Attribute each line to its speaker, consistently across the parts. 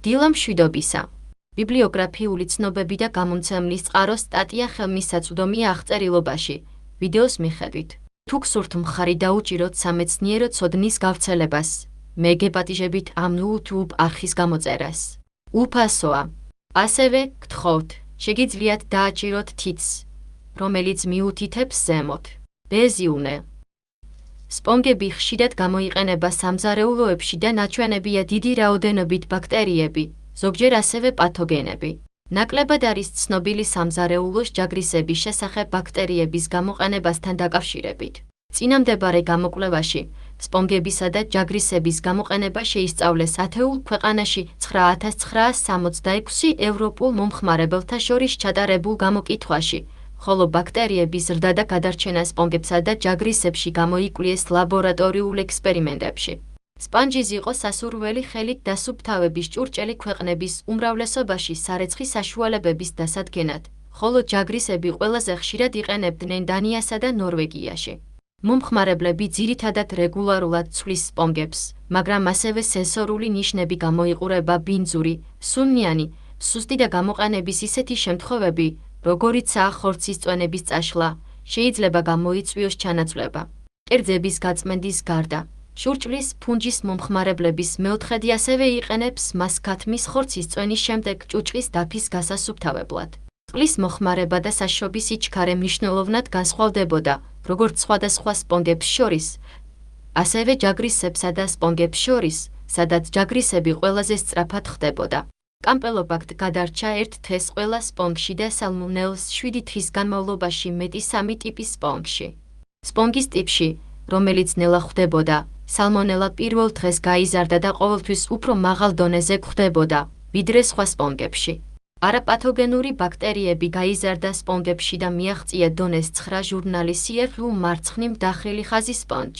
Speaker 1: დილა მშვიდობისა. ბიბლიოგრაფიული ცნობები და გამომცემლის წყარო სტატია ხელმისაწვდომია აღწერილობაში, ვიდეოს მიხედვით. თუ გსურთ მხარი დაუჭიროთ სამეცნიერო ცოდნის გავრცელებას, მე გეპატიჟებით ამ YouTube არხის გამოწერას. უფასოა. ასევე გთხოვთ, შეგიძლიათ დააჭიროთ თითს, რომელიც მიუთითებს ზემოთ. ბეზიუნე. სპონგები ხშირად გამოიყენება სამზარეულოებში და ნაჩვენებია დიდი რაოდენობით ბაქტერიები, ზოგჯერ ასევე პათოგენები. ნაკლებად არის ცნობილი სამზარეულოს ჯაგრისების შესახებ ბაქტერიების გამოყენებასთან დაკავშირებით. წინამდებარე გამოკვლევაში სპონგებისა და ჯაგრისების გამოყენება შეისწავლეს ათეულ ქვეყანაში 9966 ევროპულ მომხმარებელთა შორის ჩატარებულ გამოკითხვაში, ხოლო ბაქტერიების ზრდა და გადარჩენა სპონგებსა და ჯაგრისებში გამოიკვლიეს ლაბორატორიულ ექსპერიმენტებში. სპანჯიზ იყო სასურველი ხელით დასუფთავების ჭურჭელი ქვეყნების უმრავლესობაში სარეცხი საშუალებების დასადგენად, ხოლო ჯაგრისები ყველაზე ხშირად იყენებდნენ დანიასა და ნორვეგიაში. მომხმარებლები ძირითადად რეგულარულად ცვლის სპონგებს, მაგრამ ასევე სენსორული ნიშნები გამოიყურება ბინძური, სუნიანი, სუსტი და გამოყენების ისეთი შემთხვევები, როგორიცაა ხორცის წვენების წაშლა, შეიძლება გამოიწვიოს ჩანაცვლება. კერძების გაწმენდის გარდა, შურჭლის ფუნჯის მომხმარებლების მეოთხედი ასევე იყენებს მას ქათმის ხორცის წვენის შემდეგ ჭუჭყის დაფის გასასუფთავებლად. წყლის მოხმარება და საშობის სიჩქარე მნიშვნელოვნად განსხვავდებოდა, როგორც სხვადასხვა სპონგებს შორის, ასევე ჯაგრისებსა და სპონგებს შორის, სადაც ჯაგრისები ყველაზე სწრაფად ხდებოდა. კამპელობაქტ გადარჩა ერთ თვეს ყველა სპონგში და სალმონელას 7 თვის განმავლობაში მეტი 3 ტიპის სპონგში. სპონგის ტიპში, რომელიც ნელა ხვდებოდა, სალმონელა პირველ დღეს გაიზარდა და ყოველთვის უფრო მაღალ დონეზე გვხვდებოდა, ვიდრე სხვა სპონგებში. არაპათოგენური ბაქტერიები გაიზარდა სპონგებში და მიაღწია დონეს 9 ჟურნალის CFU მარცხნივ დახრილი ხაზის სპონჯ.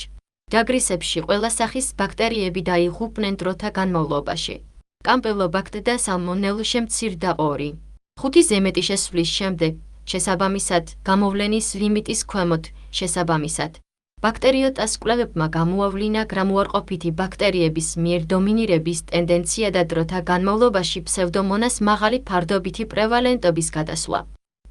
Speaker 1: ჯაგრისებში ყველა სახის ბაქტერიები დაიღუპნენ დროთა განმავლობაში. კამპელობაქტ და სალმონელა შემცირდა 2. 5 ზემეტი შესვლის შემდეგ, შესაბამისად, გამოვლენის ლიმიტის ქვემოთ, შესაბამისად. ბაქტერიოტას კვლევებმა გამოავლინა გრამუარყოფითი ბაქტერიების მიერ დომინირების ტენდენცია და დროთა განმავლობაში ფსევდომონას მაღალი ფარდობითი პრევალენტობის გადასვლა.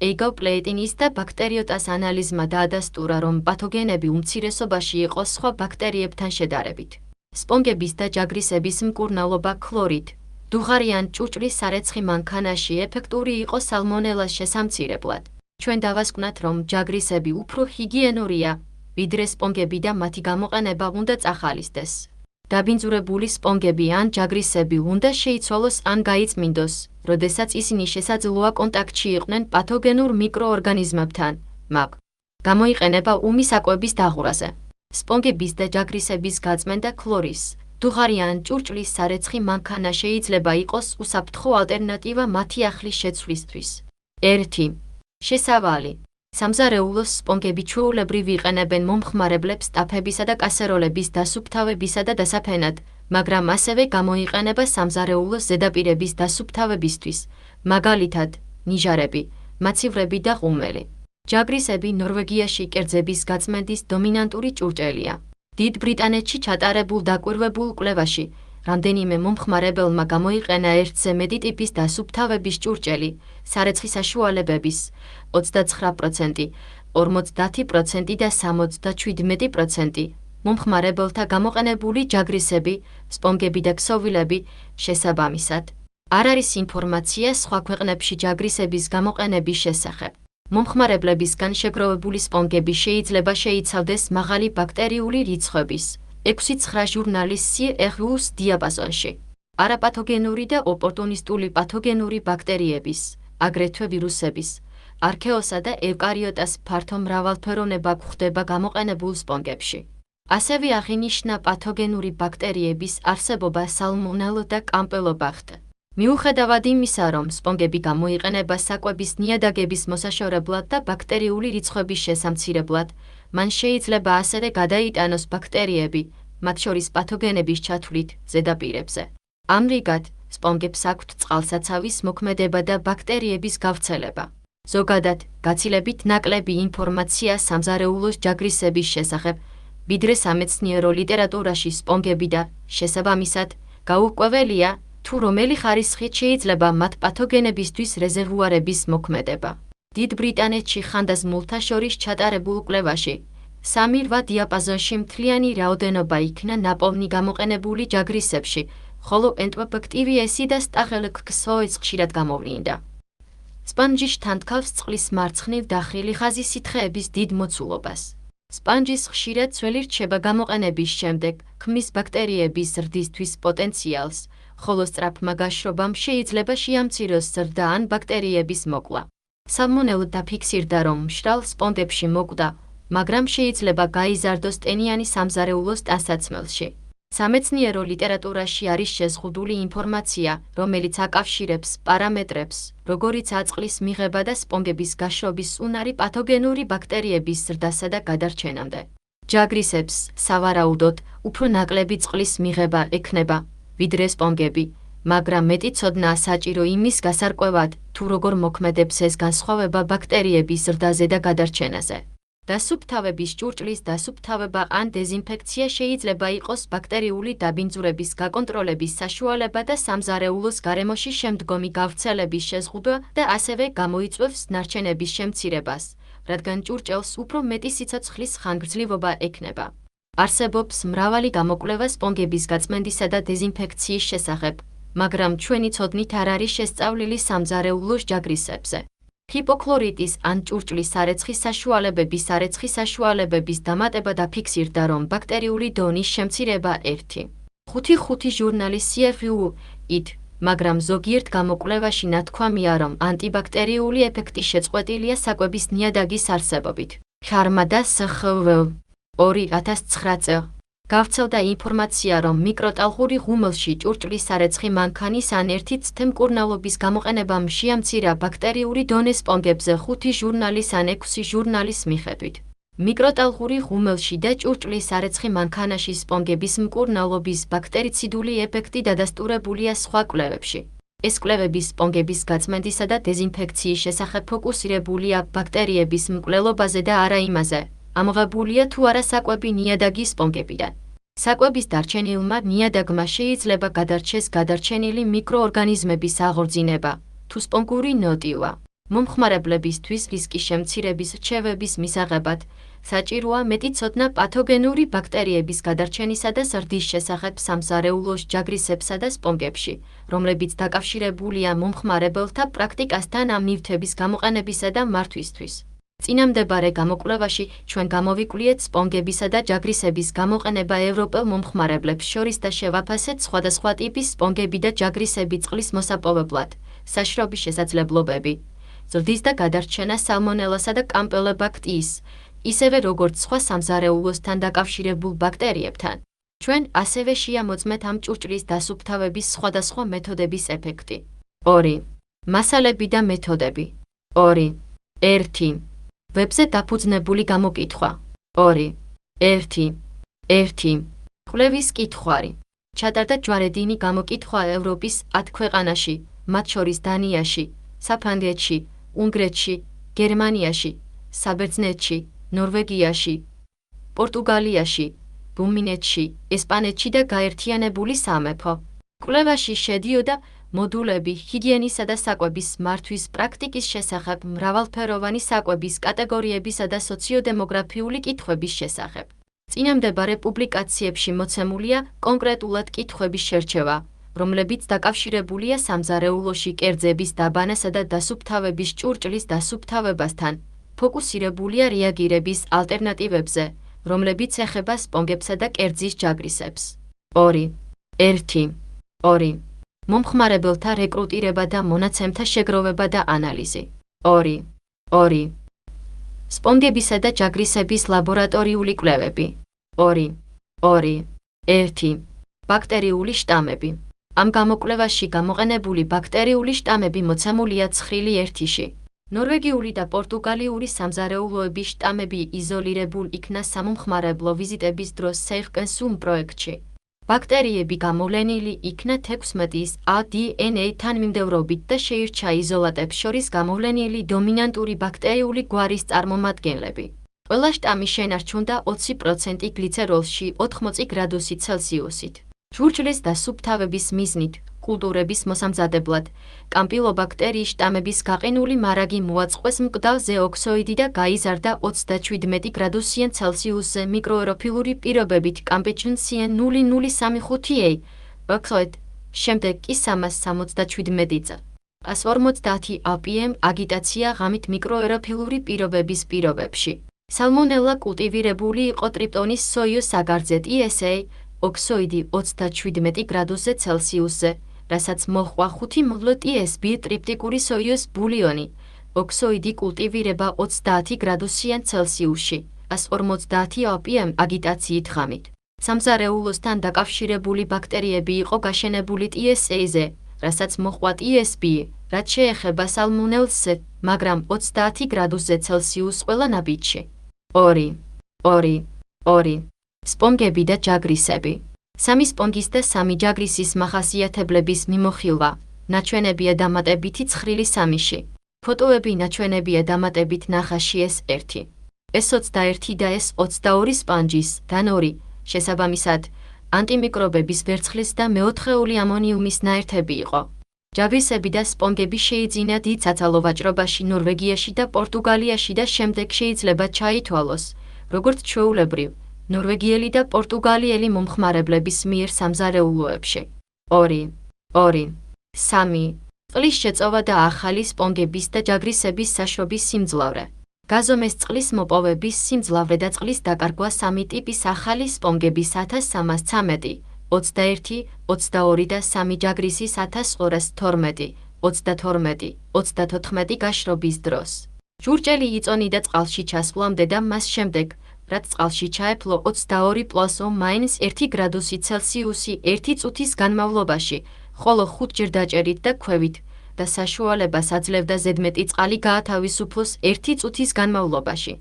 Speaker 1: ეიგოპლეიტინის და ბაქტერიოტას ანალიზმა დაადასტურა, რომ პათოგენები უმცირესობაში იყო სხვა ბაქტერიებთან შედარებით. სპონგების და ჯაგრისების მკურნალობა ქლორით, დუღარიან ჭუჭლის სარეცხი მანქანაში ეფექტური იყო სალმონელას შესამცირებლად. ჩვენ დავასკვნათ, რომ ჯაგრისები უფრო ჰიგიენურია, ვიდრე სპონგები და მათი გამოყენება უნდა წახალისდეს. დაბინძურებული სპონგები ან ჯაგრისები უნდა შეიცვალოს ან გაიწმინდოს, როდესაც ისინი შესაძლოა კონტაქტში იყვნენ პათოგენურ მიკროორგანიზმებთან, მაგ. გამოიყენება უმის აკვების დაღვრაზე. სპონგების და ჯაგრისების გაწმენდა ქლორის, დუღარიან ჭურჭლის სარეცხი მანქანა შეიძლება იყოს უსაფრთხო ალტერნატივა მათი ახლის შეცვლისთვის. 1. შესავალი. სამზარეულოს სპონგები ჩვეულებრივ იყენებენ მომხმარებლებს ტაფებისა და კასეროლების დასუფთავებისა და დასაფენად, მაგრამ ასევე გამოიყენება სამზარეულოს ზედაპირების დასუფთავებისთვის, მაგალითად, ნიჟარები, მაცივრები და ყუმელი. ჯაგრისები ნორვეგიაში კერძების გაწმენდის დომინანტური ჭურჭელია. დიდ ბრიტანეთში ჩატარებულ დაკვირვებულ კვლევაში, რამდენიმე მომხმარებელმა გამოიყენა ერთზე მეტი ტიპის დასუფთავების ჭურჭელი, სარეცხი საშუალებების 29%, 50% და 77% მომხმარებელთა გამოყენებული ჯაგრისები, სპონგები და ქსოვილები, შესაბამისად. არ არის ინფორმაცია სხვა ქვეყნებში ჯაგრისების გამოყენების შესახებ. მომხმარებლებისგან შეგროვებული სპონგები შეიძლება შეიცავდეს მაღალი ბაქტერიული რიცხვების 6-9 ჟურნალის CFU-ს დიაპაზონში. არაპათოგენური და ოპორტუნისტული პათოგენური ბაქტერიების, აგრეთვე ვირუსების, არქეოსა და ევკარიოტას ფართო მრავალფეროვნება გვხვდება გამოყენებულ სპონგებში. ასევე აღინიშნა პათოგენური ბაქტერიების არსებობა სალმონელა და კამპელობაქტ. მიუხედავად იმისა, რომ სპონგები გამოიყენება საკვების ნიადაგების მოსაშორებლად და ბაქტერიული რიცხვების შესამცირებლად, მან შეიძლება ასევე გადაიტანოს ბაქტერიები, მათ შორის პათოგენების ჩათვლით ზედაპირებზე. ამრიგად, სპონგებს აქვთ წყალსაცავის მოქმედება და ბაქტერიების გავრცელება. ზოგადად, გაცილებით ნაკლები ინფორმაცია სამზარეულოს ჯაგრისების შესახებ, ვიდრე სამეცნიერო ლიტერატურაში სპონგები და, შესაბამისად, გაურკვეველია, თუ რომელი ხარისხით შეიძლება მათ პათოგენებისთვის რეზერვუარების მოქმედება. დიდ ბრიტანეთში ხანდაზმულთა შორის ჩატარებულ კვლევაში 3-8 დიაპაზონში მთლიანი რაოდენობა იქნა ნაპოვნი გამოყენებული ჯაგრისებში, ხოლო ენტერობაქტერიესი და სტახელოქოქსოიდს ხშირად გამოვლინდა. სპონჯის თანთქავს წყლის მარცხნივ დახრილი ხაზი სითხეების დიდ მოცულობას. სპონჯის ხშირად ძველი რჩება გამოყენების შემდეგ, ქმნის ბაქტერიების ზრდისთვის პოტენციალს, ხოლო სწრაფმა გაშრობამ შეიძლება შეამციროს ზრდა ან ბაქტერიების მოკვლა. სამონელოდ დაფიქსირდა, რომ მშრალ სპონდებში მოკვდა, მაგრამ შეიძლება გაიზარდოს ტენიანი სამზარეულოს ტანსაცმელში. სამეცნიერო ლიტერატურაში არის შეზღუდული ინფორმაცია, რომელიც აკავშირებს პარამეტრებს, როგორიც აწყლის მიღება და სპონგების გაშრობის უნარი პათოგენური ბაქტერიების ზრდასა და გადარჩენამდე. ჯაგრისებს, სავარაუდოდ, უფრო ნაკლები წყლის მიღება ექნება, ვიდრე სპონგები, მაგრამ მეტი ცოდნაა საჭირო იმის გასარკვევად, თუ როგორ მოქმედებს ეს განსხვავება ბაქტერიების ზრდაზე და გადარჩენაზე. დასუფთავების ჭურჭლის დასუფთავება ან დეზინფექცია შეიძლება იყოს ბაქტერიული დაბინძურების გაკონტროლების საშუალება და სამზარეულოს გარემოში შემდგომი გავრცელების შეზღუდვა და ასევე გამოიწვევს ნარჩენების შემცირებას, რადგან ჭურჭელს უფრო მეტი სიცოცხლის ხანგრძლივობა ექნება. არსებობს მრავალი გამოკვლევა სპონგების გაწმენდისა და დეზინფექციის შესახებ, მაგრამ ჩვენი ცოდნით არ არის შესწავლილი სამზარეულოს ჯაგრისებზე. ჰიპოქლორიტის ან ჭურჭლის სარეცხის საშუალებების დამატება დაფიქსირდა, რომ ბაქტერიული დონის შემცირება 1.5 ჟურნალის CFU-ით, მაგრამ ზოგიერთ გამოკვლევაში ნათქვამია, რომ ანტიბაქტერიული ეფექტი შეწყვეტილია საკვების ნიადაგის არსებობით. ხარმა და SHV 2009 წელს გავრცელდა ინფორმაცია, რომ მიკროტალღური ღუმელში ჭურჭლის სარეცხი მანქანის ან 1 წრე მკურნალობის გამოყენებამ შეამცირა ბაქტერიული დონე სპონგებზე 5 ჟურნალის ან 6 ჟურნალის მიხედვით. მიკროტალღური ღუმელში და ჭურჭლის სარეცხი მანქანაში სპონგების მკურნალობის ბაქტერიციდული ეფექტი დადასტურებულია სხვა კვლევებში. ეს კვლევები სპონგების გაწმენდისა და დეზინფექციის შესახებ ფოკუსირებულია ბაქტერიების მკვლელობაზე და არა იმაზე, ამოღებულია თუ არა საკვები ნიადაგის სპონგებიდან. საკვების დარჩენილმა ნიადაგმა შეიძლება გადარჩეს გადარჩენილი მიკროორგანიზმების აღორძინება, თუ სპონგური ნოტივა. მომხმარებლებისთვის რისკის შემცირების რჩევების მისაღებად საჭიროა მეტი ცოდნა პათოგენური ბაქტერიების გადარჩენისა და ზრდის შესახებ სამზარეულოს ჯაგრისებსა და სპონგებში, რომლებიც დაკავშირებულია მომხმარებელთა პრაქტიკასთან ამ ნივთების გამოყენებისა და მართვისთვის. წინამდებარე გამოკვლევაში ჩვენ გამოვიკვლიეთ სპონგებისა და ჯაგრისების გამოყენება ევროპელ მომხმარებლებს შორის და შევაფასეთ სხვადასხვა ტიპის სპონგები და ჯაგრისები წყლის მოსაპოვებლად, საშრობის შესაძლებლობები, ზრდის და გადარჩენა სალმონელასა და კამპელობაქტიის, ისევე როგორც სხვა სამზარეულოსთან დაკავშირებულ ბაქტერიებთან. ჩვენ ასევე შეამოწმეთ ამ ჭურჭლის დასუფთავების სხვადასხვა მეთოდების ეფექტი. 2. მასალები და მეთოდები. 2. 1. ვებზე დაფუძნებული გამოკითხვა. 2. 1. კვლევის კითხვარი. ჩატარდა ჯვარედინი გამოკითხვა ევროპის 10 ქვეყანაში, მათ შორის დანიაში, საფრანგეთში, უნგრეთში, გერმანიაში, საბერძნეთში, ნორვეგიაში, პორტუგალიაში, რუმინეთში, ესპანეთში და გაერთიანებული სამეფო. კვლევაში შედიოდა მოდულები ჰიგიენისა და საკვების მართვის პრაქტიკის შესახებ, მრავალფეროვანი საკვების კატეგორიებისა და სოციოდემოგრაფიული კითხვების შესახებ. წინამდებარე პუბლიკაციებში მოცემულია კონკრეტულად კითხვების შერჩევა, რომლებიც დაკავშირებულია სამზარეულოში კერძების დაბანასა და დასუფთავების ჭურჭლის დასუფთავებასთან, ფოკუსირებულია რეაგირების ალტერნატივებზე, რომლებიც ეხება სპონგებსა და კერძის ჯაგრისებს. 2. 1. მომხმარებელთა რეკრუტირება და მონაცემთა შეგროვება და ანალიზი. 2. სპონგებისა და ჯაგრისების ლაბორატორიული კვლევები. 2. 1. ბაქტერიული შტამები. ამ გამოკვლევაში გამოყენებული ბაქტერიული შტამები მოცემულია ცხრილი 1-ში. ნორვეგიული და პორტუგალიური სამზარეულოების შტამები იზოლირებულ იქნა სამომხმარებლო ვიზიტების დროს SafeConsum პროექტში. ბაქტერიები გამოვლენილი იქნა 16 ADN თანმიმდევრობით და შეირჩა იზოლატებს შორის გამოვლენილი დომინანტური ბაქტერიული გვარის წარმომადგენლები. ყველა შტამი შენარჩუნდა 20% გლიცეროლში 80 გრადუსი ცელსიუსით. ჭურჭლის დასუფთავების მიზნით კულტურების მოსამზადებლად. კამპილობაქტერიის შტამების გაყინული მარაგი მოაწყვეს მკვდავზე ოქსოიდი და გაიზარდა 37 გრადუსიან ცელსიუსზე მიკროეროფილური პირობებით კამპეჩნსიან 0,035 ოქსოიდ, შემდეგ კი 377 წ. 150 APM აგიტაცია ღამით მიკროეროფილური პირობების პირობებში. სალმონელა კულტივირებული იყო ტრიპტონის სოიოს საგარძე TSA ოქსოიდი 37 გრადუსზე ცელსიუსზე, რასაც მოჰყვა 5 მოლ TSB ტრიპტიკური სოიოს ბულიონი. ოქსოიდი კულტივირება 30 გრადუსიან ცელსიუსში, 150 APM აგიტაციით ღამით. სამზარეულოსთან დაკავშირებული ბაქტერიები იყო გაშენებული TSA-ზე, რასაც მოჰყვა TSB, რაც შეეხება სალმონელსზე, მაგრამ 30 გრადუსზე ცელსიუსს ყველა ნაბიჯში. 2. სპონგები და ჯაგრისები. 3 სპონგის და 3 ჯაგრისის მახასიათებლების მიმოხილვა. ნაჩვენებია დამატებითი ცხრილი სამიში. ფოტოები ნაჩვენებია დამატებით ნახაში S1. S21 და S22 სპონჯის დანორი, შესაბამისად, ანტიმიკრობების ვერცხლის და მეოთხეული ამონიუმის ნაერთები იყო. ჯაგრისები და სპონგები შეიძინა დიდ საცალო ვაჭრობაში ნორვეგიაში და პორტუგალიაში და შემდეგ შეიძლება ჩაითვალოს, როგორც ჩვეულებრივ, ნორვეგიელი და პორტუგალიელი მომხმარებლების მიერ სამზარეულოებში. 2. 3. წყლის შეწოვა და ახალი სპონგების და ჯაგრისების საშრობის სიმძლავრე. გაზომეს წყლის მოპოვების სიმძლავრე და წყლის დაკარგვა 3 ტიპის ახალი სპონგების 1313, 21, 22 და 3 ჯაგრისის 1212, 32, 34 გაშრობის დროს. ჟურჭელი იწონიდა წყალში ჩასვლამდე და მას შემდეგ, რაც წყალში ჩაეფლო 22+-1 გრადუსი ცელსიუსი 1 წუთის განმავლობაში, ხოლო 5 ჯერ დაჭერით და ქვევით და საშუალებას აძლევდა ზედმეტი წყალი გაათავისუფლოს 1 წუთის განმავლობაში.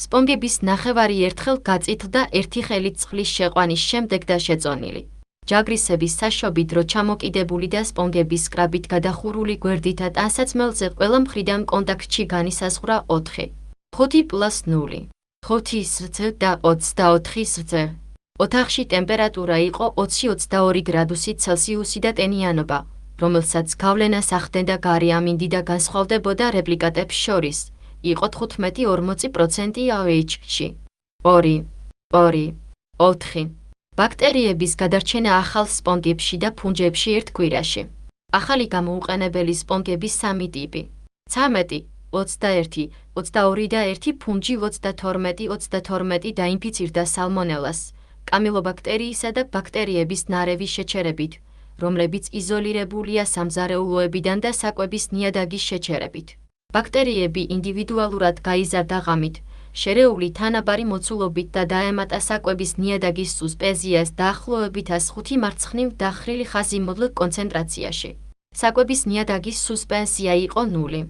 Speaker 1: სპონგების ნახევარი ერთხელ გაწითლდა 1 ხელით წყლის შეყვანის შემდეგ და შეწონილი. ჯაგრისების საშობი დრო ჩამოკიდებული და სპონგების კრაბით გადახურული გვერდითა ტანსაცმელზე ყველა მხრიდან კონტაქტში განისაზღვრა 4. 5+0. 5 სრძ და 24 სრძ. ოთახში ტემპერატურა იყო 20-22 გრადუსი ცელსიუსი და ტენიანობა, რომელსაც გავლენას ახდენდა გარე ამინდი და განსხვავდებოდა რეპლიკატებს შორის, იყო 15-40% AOH-ში. 2. 4. ბაქტერიების გადარჩენა ახალ სპონგებში და ფუნჯებში ერთ კვირაში. ახალი გამოუყენებელი სპონგების 3 ტიპი. 13, 21, 22 და 1 ფუნჯი 22 დაინფიცირდა სალმონელას, კამილობაქტერიისა და ბაქტერიების ნარევის შეჩერებით, რომლებიც იზოლირებულია სამზარეულოებიდან და საკვების ნიადაგის შეჩერებით. ბაქტერიები ინდივიდუალურად გაიზარდა ღამით, შერეული თანაბარი მოცულობით და დაემატა საკვების ნიადაგის სუსპენზიას დაახლოებით 105 მარცხნივ დახრილი ხაზი მოლ კონცენტრაციაში. საკვების ნიადაგის სუსპენზია იყო 0.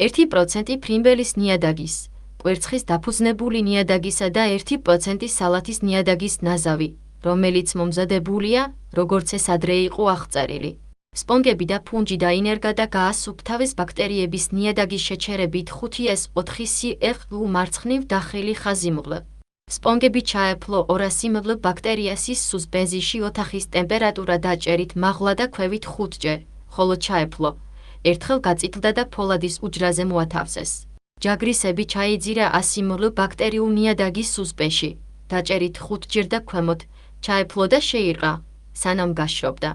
Speaker 1: 1% ფრინველის ნიადაგის, კვერცხის დაფუძნებული ნიადაგისა და 1% სალათის ნიადაგის ნაზავი, რომელიც მომზადებულია, როგორც ეს ადრე იყო აღწერილი. სპონგები და ფუნჯი დაინერგა და გაასუფთავეს ბაქტერიების ნიადაგის შეჩერებით 5S4CF მარცხნივ დახრილი ხაზი მოლ. სპონგები ჩაეფლო 200 მლ ბაქტერიასის სუსპენზიაში ოთახის ტემპერატურა დაჭერით მაღლა და ქვევით 5 ჯერ, ხოლო ჩაეფლო. ერთხელ გაწითლდა და ფოლადის უჯრაზე მოათავსეს. ჯაგრისები ჩაიძირა 100 მლ ბაქტერიულ ნიადაგის სუსპენში, დაჭერით 5 ჯერ და ქვემოთ, ჩაეფლო და შეირყა, სანამ გაშრობდა.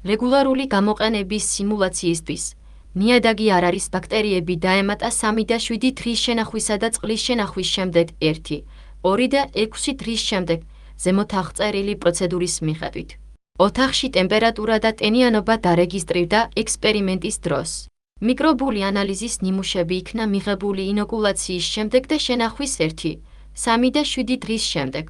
Speaker 1: რეგულარული გამოყენების სიმულაციისთვის, ნიადაგი არ არის ბაქტერიები დაემატა 3 და 7 დღის შენახვისა და წყლის შენახვის შემდეგ 1, 2 და 6 დღის შემდეგ, ზემოთ აღწერილი პროცედურის მიხედვით. ოთახში ტემპერატურა და ტენიანობა დარეგისტრირდა ექსპერიმენტის დროს. მიკრობული ანალიზის ნიმუშები იქნა მიღებული ინოკულაციის შემდეგ და შენახვის 1, 3 და 7 დღის შემდეგ.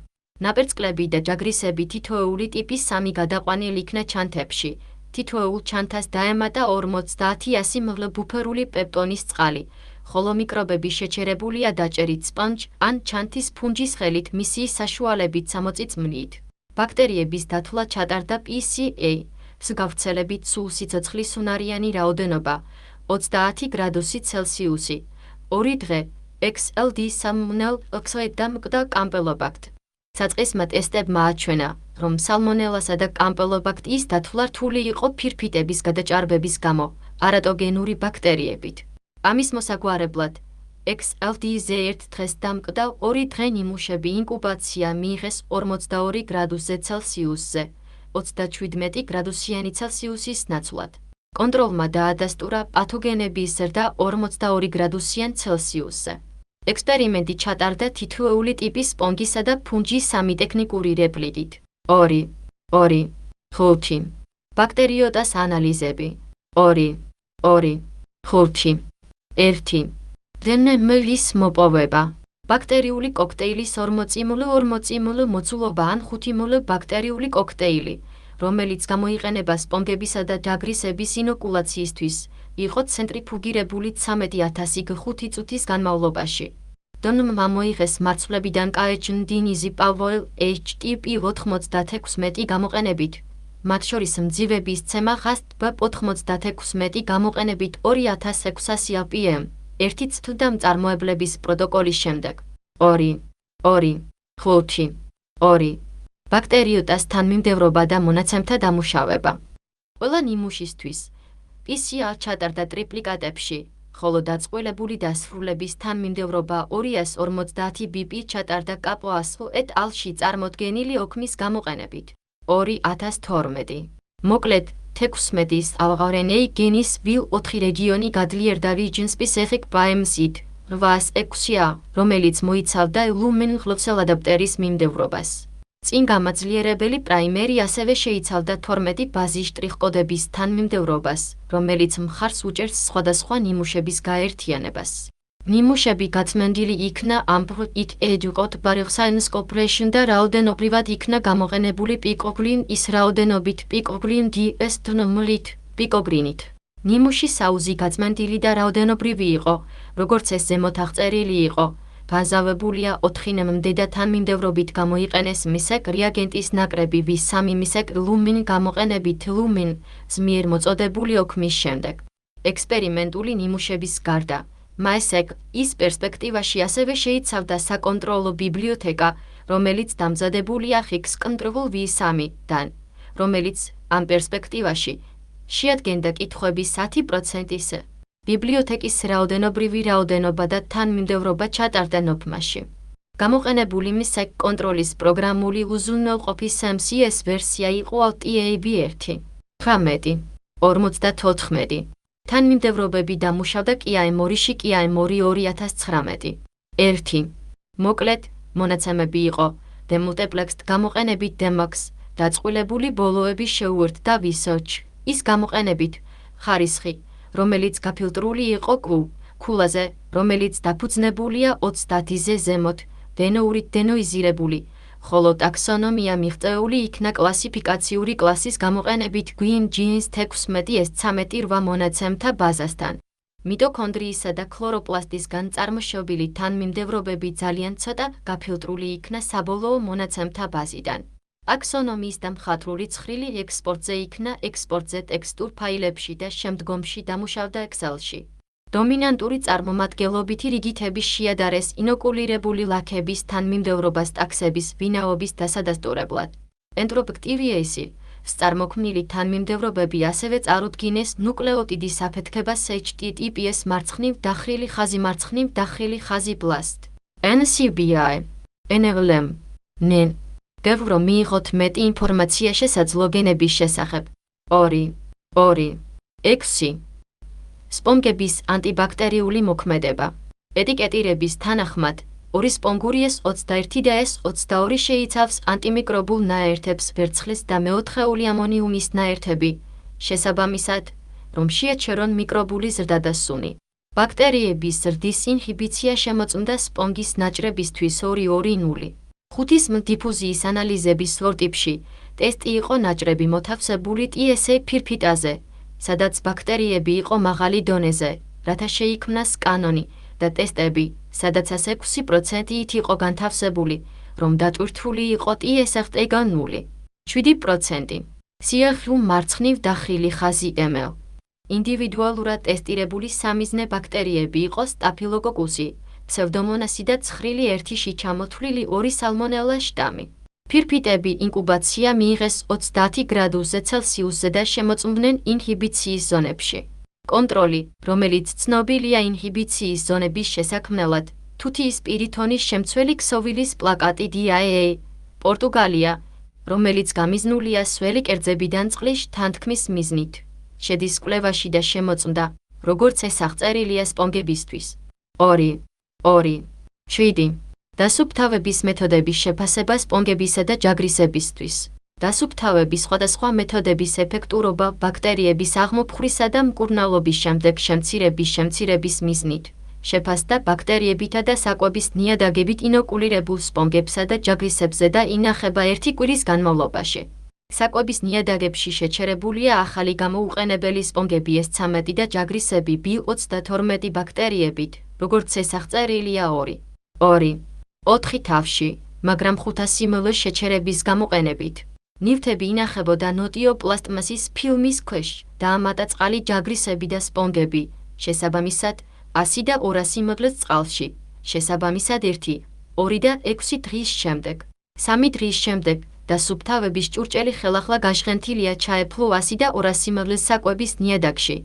Speaker 1: ნაპერწკლები და ჯაგრისები თითოეული ტიპის 3 გადაყვანილ იქნა ჩანთებში. თითოეულ ჩანთას დაემატა 50-100 მლ ბუფერული პეპტონის წყალი, ხოლო მიკრობები შეჩერებულია დაჭერით სპონჯ ან ჩანთის ფუნჯის ხელით მისიის საშუალებით 60 წმით. ბაქტერიების დათვლა ჩატარდა PCA-ს გავრცელებით სულ სიცოცხლის უნარიანი რაოდენობა 30 გრადუსი ცელსიუსი, 2 დღე XLD სალმონელ ოქსოიდ და მკვდარ კამპილობაქტ. საწყისმა ტესტებმა აჩვენა, რომ სალმონელასა და კამპელობაქტიის დათვლა რთული იყო ფირფიტების გადაჭარბების გამო, არატოგენური ბაქტერიებით. ამის მოსაგვარებლად, XLD-ზე ერთ დღეს დამკვდავ 2 დღე ნიმუშები ინკუბაცია მიიღეს 42 გრადუსზე ცელსიუსზე, 37 გრადუსიანი ცელსიუსის ნაცვლად. კონტროლმა დაადასტურა პათოგენების ზრდა 42 გრადუსიან ცელსიუსზე. ექსპერიმენტი ჩატარდა თითოეული ტიპის სპონგისა და ფუნჯის 3 ტექნიკური რეპლიკით. 2, 2, 5. ბაქტერიოტას ანალიზები. 2, 2, 5, 1. დნმ-ის მოპოვება. ბაქტერიული კოქტეილის 40-40 მოცულობა ან 5 ბაქტერიული კოქტეილი, რომელიც გამოიყენება სპონგებისა და ჯაგრისების ინოკულაციისთვის, იყო ცენტრიფუგირებული 13,005 წუთის განმავლობაში. დნმ-მა მოიღეს მარცვლებიდან კაეჩნდინიზი პავოელ HTP 96 გამოყენებით, მათ შორის მძივების ცემა ხასტბ 96 გამოყენებით 2600 APM, 1 წუთდა მწარმოებლების პროტოკოლის შემდეგ. 2, 2, 5, 2. ბაქტერიოტას თანმიმდევრობა და მონაცემთა დამუშავება. ყველა ნიმუშისთვის PCR ჩატარდა ტრიპლიკატებში, ხოლო დაწყვილებული დასრულების თანმიმდევრობა 250 BP ჩატარდა კაპოასო et al-ში წარმოდგენილი ოქმის გამოყენებით. 2012. მოკლედ, 16-ის RNA გენის VIL-4 რეგიონი გადლიერდა Region-specific BMC-ით 806-ია, რომელიც მოიცავდა lumen ხლოცელადაპტერის მიმდევრობას. წინ გამაძლიერებელი პრაიმერი ასევე შეიცავდა 12 ბაზის შტრიხ-კოდების თანმიმდევრობას, რომელიც მხარს უჭერს სხვადასხვა ნიმუშების გაერთიანებას. ნიმუშები გაწმენდილი იქნა AMP-IT Educate Bioscience Corporation და რაოდენობრივად იქნა გამოყენებული პიკოგრინ-ის რაოდენობით პიკოგრინ-DS დნმ-ით, პიკოგრინით. ნიმუშის აუზი გაწმენდილი და რაოდენობრივი იყო, როგორც ეს ზემოთ აღწერილი იყო. განზავებულია 4 ნმ და თანმიმდევრობით გამოიყენეს მისეკ რეაგენტის ნაკრები V3 მისეკ ლუმინ გამოყენებით ლუმინ ზმიერ მოწოდებული ოქმის შემდეგ. ექსპერიმენტული ნიმუშების გარდა, MAESEC ის პერსპექტივაში ასევე შეიცავდა საკონტროლო ბიბლიოთეკა, რომელიც დამზადებულია X-Control V3-დან, რომელიც ამ პერსპექტივაში შეადგენდა კითხვების 10%-ის. ბიბლიოთეკის რაოდენობრივი რაოდენობა და თანმიმდევრობა ჩატარდა ნოფმაში. გამოყენებული MAESEC კონტროლის პროგრამული უზრუნველყოფის MCS ვერსია იყო ALTAB1. 18, 54. თანმიმდევრობები დამუშავდა KIM2-ში KIM2 2019. 1. მოკლედ, მონაცემები იყო Demultiplexed გამოყენებით Demax, დაწყვილებული ბოლოების შეუერთდა Research, ის გამოყენებით ხარისხი, რომელიც გაფილტრული იყო Q-აზე, რომელიც დაფუძნებულია 30-ზე ზემოთ, დენოურით დენოიზირებული, ხოლო ტაქსონომია მიღწეული იქნა კლასიფიკაციური კლასის გამოყენებით Green Genes 16S13 მონაცემთა ბაზასთან. მიტოქონდრიისა და ქლოროპლასტისგან წარმოშობილი თანმიმდევრობები ძალიან ცოტა გაფილტრული იქნა საბოლოო მონაცემთა ბაზიდან. ტაქსონომიის და მხატვრული ცხრილი ექსპორტზე იქნა ექსპორტზე ტექსტურ ფაილებში და შემდგომში დამუშავდა Excel-ში. დომინანტური წარმომადგენლობითი რიგითების შეადარეს ინოკულირებული ლაქების თანმიმდევრობას ტაქსების ვინაობის დასადასტურებლად. Enteropactyriaceი, სწარმოქმნილი თანმიმდევრობები ასევე წარუდგინეს ნუკლეოტიდის აფეთქებას HTTPS მარცხნივ დახრილი ხაზი BLAST. NCBI, NLM, NEN. გეღვრო მიიღოთ მეტი ინფორმაცია შესაძლო გენების შესახებ. 2, 2, 6. სპონგების ანტიბაქტერიული მოქმედება. ეტიკეტირების თანახმად, 2 სპონგური S21 და S22 შეიცავს ანტიმიკრობულ ნაერთებს ვერცხლის და მეოთხეული ამონიუმის ნაერთები, შესაბამისად, რომ შეაჩერონ მიკრობული ზრდა და სუნი. ბაქტერიების ზრდის ინჰიბიცია შემოწმდა სპონგის ნაჭრებისთვის 2-2-0. 5 დიფუზიის ანალიზების სორტიპში ტესტი იყო ნაჭრები მოთავსებული TSA ფირფიტაზე, სადაც ბაქტერიები იყო მაღალი დონეზე, რათა შეიქმნას კანონი და ტესტები, სადაც 6%-ით იყო განთავსებული, რომ დატვირთული იყო TSFT-0. 7%. სიახლოვე მარცხნივ დახრილი ხაზი ML. ინდივიდუალურად ტესტირებული სამიზნე ბაქტერიები იყო სტაფილოკოკუსი, ფსევდომონასი და ცხრილი 1-ში ჩამოთვლილი 2 სალმონელა შტამი. ფირფიტები ინკუბაცია მიიღეს 30 გრადუსზე ცელსიუსზე და შემოწმდნენ ინჰიბიციის ზონებში. კონტროლი, რომელიც ცნობილია ინჰიბიციის ზონების შესაქმნელად, თუთიის პირითონის შემცველი ქსოვილის პლაკატი DIA, პორტუგალია, რომელიც გამიზნულია სველი კერძებიდან წყლის შთანთქმის მიზნით. შედის კვლევაში და შემოწმდა, როგორც ეს აღწერილია სპონგებისთვის. 2.7. დასუფთავების მეთოდების შეფასება სპონგებისა და ჯაგრისებისთვის. დასუფთავების სხვადასხვა მეთოდების ეფექტურობა ბაქტერიების აღმოფხვრისა და მკურნალობის შემდეგ შემცირების მიზნით. შეფასდა ბაქტერიებითა და საკვების ნიადაგებით ინოკულირებულ სპონგებსა და ჯაგრისებზე და ინახება 1 კვირის განმავლობაში. საკვების ნიადაგებში შეჩერებულია ახალი გამოუყენებელი სპონგები S13 და ჯაგრისები B32 ბაქტერიებით, როგორც ეს აღწერილია 2.4 თავში, მაგრამ 500 ml შეჩერების გამოყენებით. ნივთები ინახებოდა ნოტიო პლასტმასის ფილმის ქვეშ და ამატა წყალი ჯაგრისები და სპონგები, შესაბამისად 100 და 200 ml წყალში, შესაბამისად 1, 2 და 6 დღის შემდეგ. 3 დღის შემდეგ დასუფთავების ჭურჭელი ხელახლა გაშღენთილია ჩაეფლო 100 და 200 ml საკვების ნიადაგში,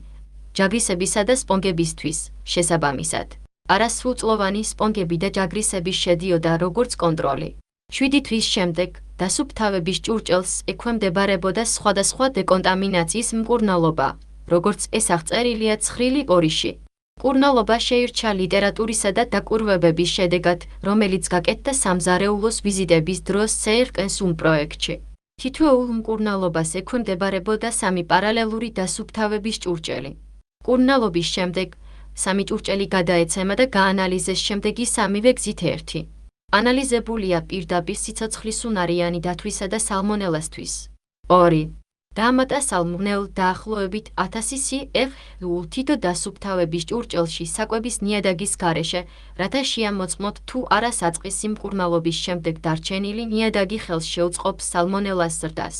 Speaker 1: ჯაგრისებისა და სპონგებისთვის, შესაბამისად. არასრულწლოვანი სპონგები და ჯაგრისები შედიოდა როგორც კონტროლი. 7 დღის შემდეგ დასუფთავების ჭურჭელს ექვემდებარებოდა სხვადასხვა დეკონტამინაციის მკურნალობა, როგორც ეს აღწერილია ცხრილი 2-ში. მკურნალობა შეირჩა ლიტერატურისა და დაკვირვებების შედეგად, რომელიც გაკეთდა სამზარეულოს ვიზიტების დროს CRQSUM პროექტში. თითოეულ მკურნალობას ექვემდებარებოდა 3 პარალელური დასუფთავების ჭურჭელი. მკურნალობის შემდეგ 3 ჭურჭელი გადაეცემა და გაანალიზეს შემდეგი 3-ვე გზით 1. ანალიზებულია პირდაპირ სიცოცხლისუნარიანი დათვისა და სალმონელასთვის. 2. დაამატა სალმონელ დაახლოებით 1000 CFU თითო დასუფთავების ჭურჭელში საკვების ნიადაგის გარეშე, რათა შეამოწმოთ თუ არა საწყისი მკურნალობის შემდეგ დარჩენილი ნიადაგი ხელს შეუწყობს სალმონელას ზრდას.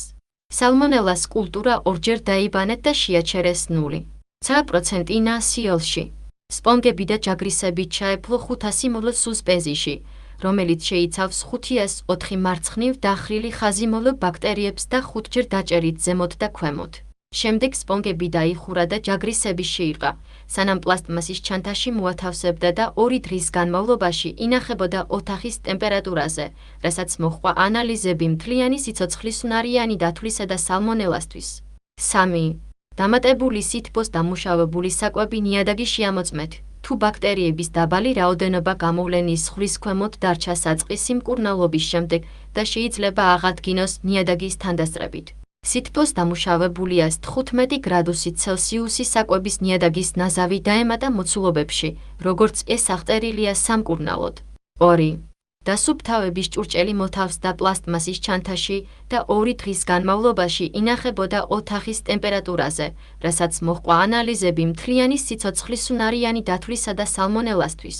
Speaker 1: სალმონელას კულტურა ორჯერ დაიბანეთ და შეაჩერეს 0.9% NaCl-ში. სპონგები და ჯაგრისები ჩაეფლო 500 ml სუსპენზიაში, რომელიც შეიცავს 504 მარცხნივ დახრილი ხაზი მოლ ბაქტერიებს და 5ჯერ დაჭერით ზემოთ და ქვემოთ. შემდეგ სპონგები დაიხურა და ჯაგრისები შეირყა, სანამ პლასტმასის ჩანთაში მოათავსებდა და 2 დღის განმავლობაში ინახებოდა ოთახის ტემპერატურაზე, რასაც მოჰყვა ანალიზები მთლიანი სიცოცხლისუნარიანი დათვლისა და სალმონელასთვის. 3. დამატებული სითბოს დამუშავებული საკვები ნიადაგი შეამოწმეთ, თუ ბაქტერიების დაბალი რაოდენობა გამოვლენის ზღვის ქვემოთ დარჩა საწყისი მკურნალობის შემდეგ და შეიძლება აღადგინოს ნიადაგის თანდასწრებით. სითბოს დამუშავებულია 15 გრადუსი ცელსიუსი საკვების ნიადაგის ნაზავი დაემატა მოცულობებში, როგორც ეს აღწერილია სამკურნალოდ. 2. დასუფთავების ჭურჭელი მოთავსდა პლასტმასის ჩანთაში და 2 დღის განმავლობაში ინახებოდა ოთახის ტემპერატურაზე, რასაც მოჰყვა ანალიზები მთლიანი სიცოცხლისუნარიანი დათვლისა და სალმონელასთვის.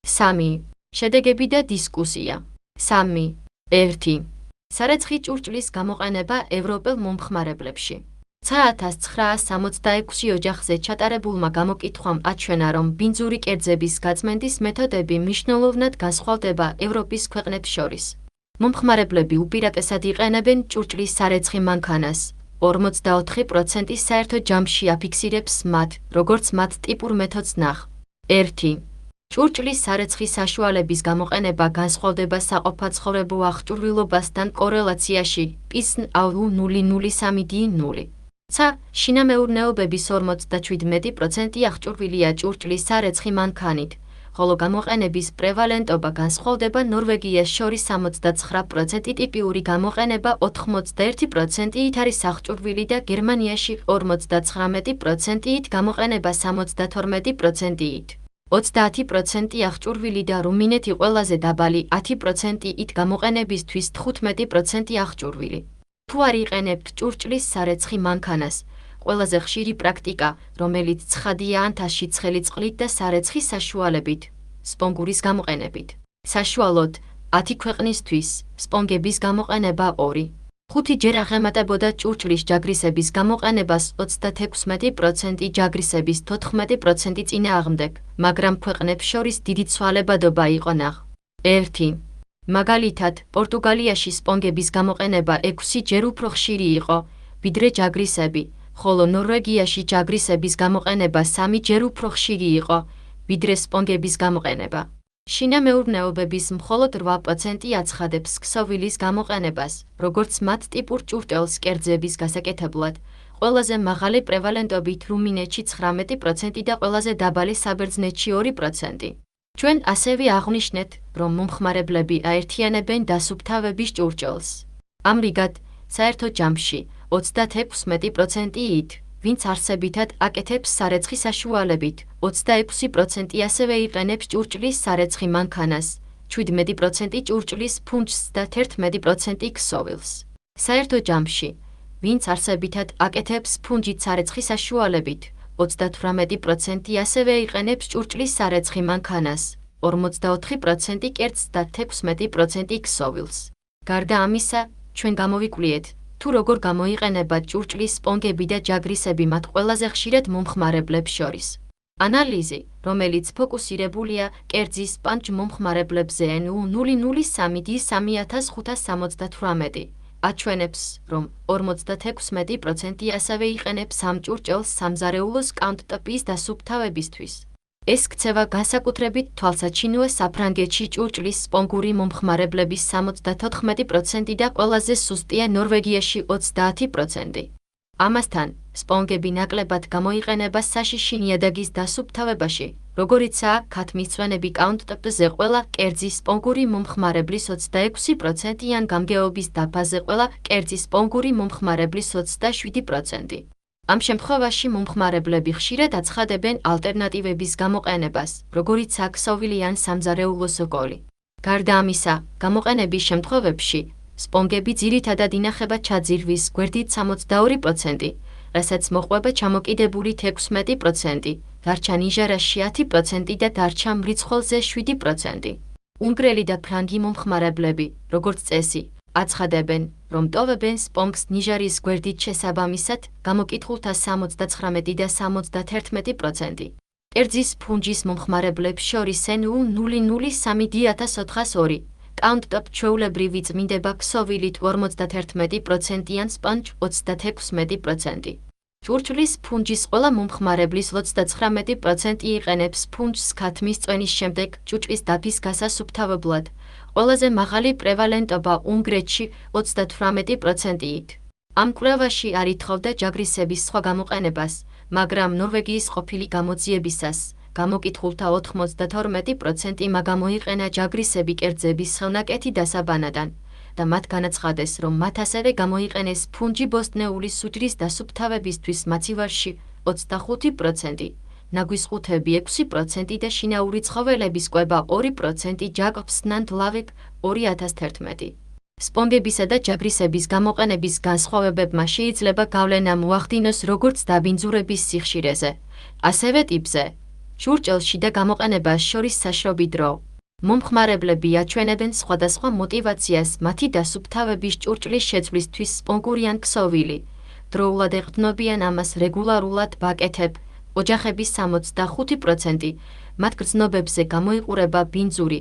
Speaker 1: 3. შედეგები და დისკუსია. 3.1. სარეცხი ჭურჭლის გამოყენება ევროპელ მომხმარებლებში. 1966 ოჯახზე ჩატარებულმა გამოკითხვამ აჩვენა, რომ ბინძური კერძების გაწმენდის მეთოდები მნიშვნელოვნად განსხვავდება ევროპის ქვეყნებს შორის. მომხმარებლები უპირატესად იყენებენ ჭურჭლის სარეცხი მანქანას. 44% საერთო ჯამში აფიქსირებს მათ, როგორც მათ ტიპურ მეთოდს ნახ. 1. ჭურჭლის სარეცხის საშუალების გამოყენება განსხვავდება საყოფაცხოვრებო აღჭურვილობასთან კორელაციაში PSN-003D0. შინამეურნეობების 57% აღჭურვილია ჭურჭლის სარეცხი მანქანით, ხოლო გამოყენების პრევალენტობა განსხვავდება ნორვეგიას შორის 69% ტიპიური გამოყენება 81%-ით არის აღჭურვილი და გერმანიაში 59%-ით გამოყენება 72%-ით. 30% აღჭურვილი და რუმინეთი ყველაზე დაბალი 10%-ით გამოყენებისთვის 15% აღჭურვილი. თუ არ იყენებთ ჭურჭლის სარეცხი მანქანას, ყველაზე ხშირი პრაქტიკა, რომელიც ცხადია ანთაში ცხელი წყლით და სარეცხის საშუალებით, სპონგურის გამოყენებით. საშუალოდ 10 ქვეყნისთვის სპონგების გამოყენება 2 5ჯერ აღემატებოდა ჭურჭლის ჯაგრისების გამოყენებას 36% ჯაგრისების 14% წინააღმდეგ, მაგრამ ქვეყნებს შორის დიდი ცვალებადობა იყო ნაღ. 1. მაგალითად, პორტუგალიაში სპონგების გამოყენება 6ჯერ უფრო ხშირი იყო, ვიდრე ჯაგრისები, ხოლო ნორვეგიაში ჯაგრისების გამოყენება 3ჯერ უფრო ხშირი იყო, ვიდრე სპონგების გამოყენება. შინამეურნეობების მხოლოდ 8% აცხადებს ქსოვილის გამოყენებას, როგორც მათ ტიპურ ჭურჭელს კერძების გასაკეთებლად, ყველაზე მაღალი პრევალენტობით რუმინეთში 19% და ყველაზე დაბალი საბერძნეთში 2%. ჩვენ ასევე აღვნიშნეთ, რომ მომხმარებლები აერთიანებენ დასუფთავების ჭურჭელს. ამრიგად, საერთო ჯამში 36%-ით, ვინც არსებითად აკეთებს სარეცხი საშუალებით, 26% ასევე იყენებს ჭურჭლის სარეცხი მანქანას, 17% ჭურჭლის ფუნჯს და 11% ქსოვილს. საერთო ჯამში, ვინც არსებითად აკეთებს ფუნჯით სარეცხი საშუალებით, 38% ასევე იყენებს ჭურჭლის სარეცხი მანქანას, 44% კერძს და 16% ქსოვილს. გარდა ამისა, ჩვენ გამოვიკვლიეთ, თუ როგორ გამოიყენება ჭურჭლის სპონგები და ჯაგრისები მათ ყველაზე ხშირად მომხმარებლებს შორის. ანალიზი, რომელიც ფოკუსირებულია კერძის სპანჯ მომხმარებლებზე NU003D3578, აჩვენებს, რომ 56% ასევე იყენებს ამ ჭურჭელს სამზარეულოს კაუნტტოპის დასუფთავებისთვის. ეს ქცევა განსაკუთრებით თვალსაჩინოა საფრანგეთში ჭურჭლის სპონგური მომხმარებლების 74% და ყველაზე სუსტია ნორვეგიაში 30%. ამასთან, სპონგები ნაკლებად გამოიყენება საშიში ნიადაგის დასუფთავებაში, როგორიცაა ქათმისწვენები კაუნტტოპზე ყველა კერძის სპონგური მომხმარებლის 26%-იან გამგეობის დაფაზე ყველა კერძის სპონგური მომხმარებლის 27%. ამ შემთხვევაში მომხმარებლები ხშირად აცხადებენ ალტერნატივების გამოყენებას, როგორიცაა ქსოვილი ან სამზარეულო სოკოლი. გარდა ამისა, გამოყენების შემთხვევებში, სპონგები ძირითადად ინახება ჩაძირვის გვერდით 62%, რასაც მოჰყვება ჩამოკიდებული 16%, დარჩა ნიჟარაში 10% და დარჩა მრიცხველზე 7%. უნგრელი და ფრანგი მომხმარებლები, როგორც წესი, აცხადებენ, რომ ტოვებენ სპონგს ნიჟარის გვერდით შესაბამისად, გამოკითხულთა 79 და 71%. კერძის ფუნჯის მომხმარებლებს შორის NU003D1402, კაუნტტოპ ჩვეულებრივი წმინდება ქსოვილით 51%-იან სპანჯ 36%. ჭურჭლის ფუნჯის ყველა მომხმარებლის 39% იყენებს ფუნჯს ქათმისწვენის შემდეგ ჭურჭლის დაფის გასასუფთავებლად, ყველაზე მაღალი პრევალენტობა უნგრეთში 38%-ით. ამ კვლევაში არ ითხოვდა ჯაგრისების სხვა გამოყენებას, მაგრამ ნორვეგიის ყოფილი გამოძიებისას, გამოკითხულთა 92% მაგამოიყენა ჯაგრისები კერძების ხელნაკეთი დასაბანადან და მათ განაცხადეს, რომ მათ ასევე გამოიყენეს ფუნჯი ბოსტნეული სუჯრის დასუფთავებისთვის მაცივარში 25%, ნაგვისყუთები 6% და შინაური ცხოველების კვება 2% ჯაკობსნანდ ლავეკ 2011. სპონგებისა და ჯაგრისების გამოყენების განსხვავებებმა შეიძლება გავლენა მოახდინოს როგორც დაბინძურების სიხშირეზე, ასევე ტიპზე, ჭურჭელში და გამოყენებას შორის საშრობი დრო. მომხმარებლები აჩვენებენ სხვადასხვა მოტივაციას მათი დასუფთავების ჭურჭლის შეცვლისთვის სპონგური ან ქსოვილი. დროულად ეყრდნობიან ამას რეგულარულად ბაკეთებ, ოჯახების 65%, მათ გრძნობებზე გამოიყურება ბინძური,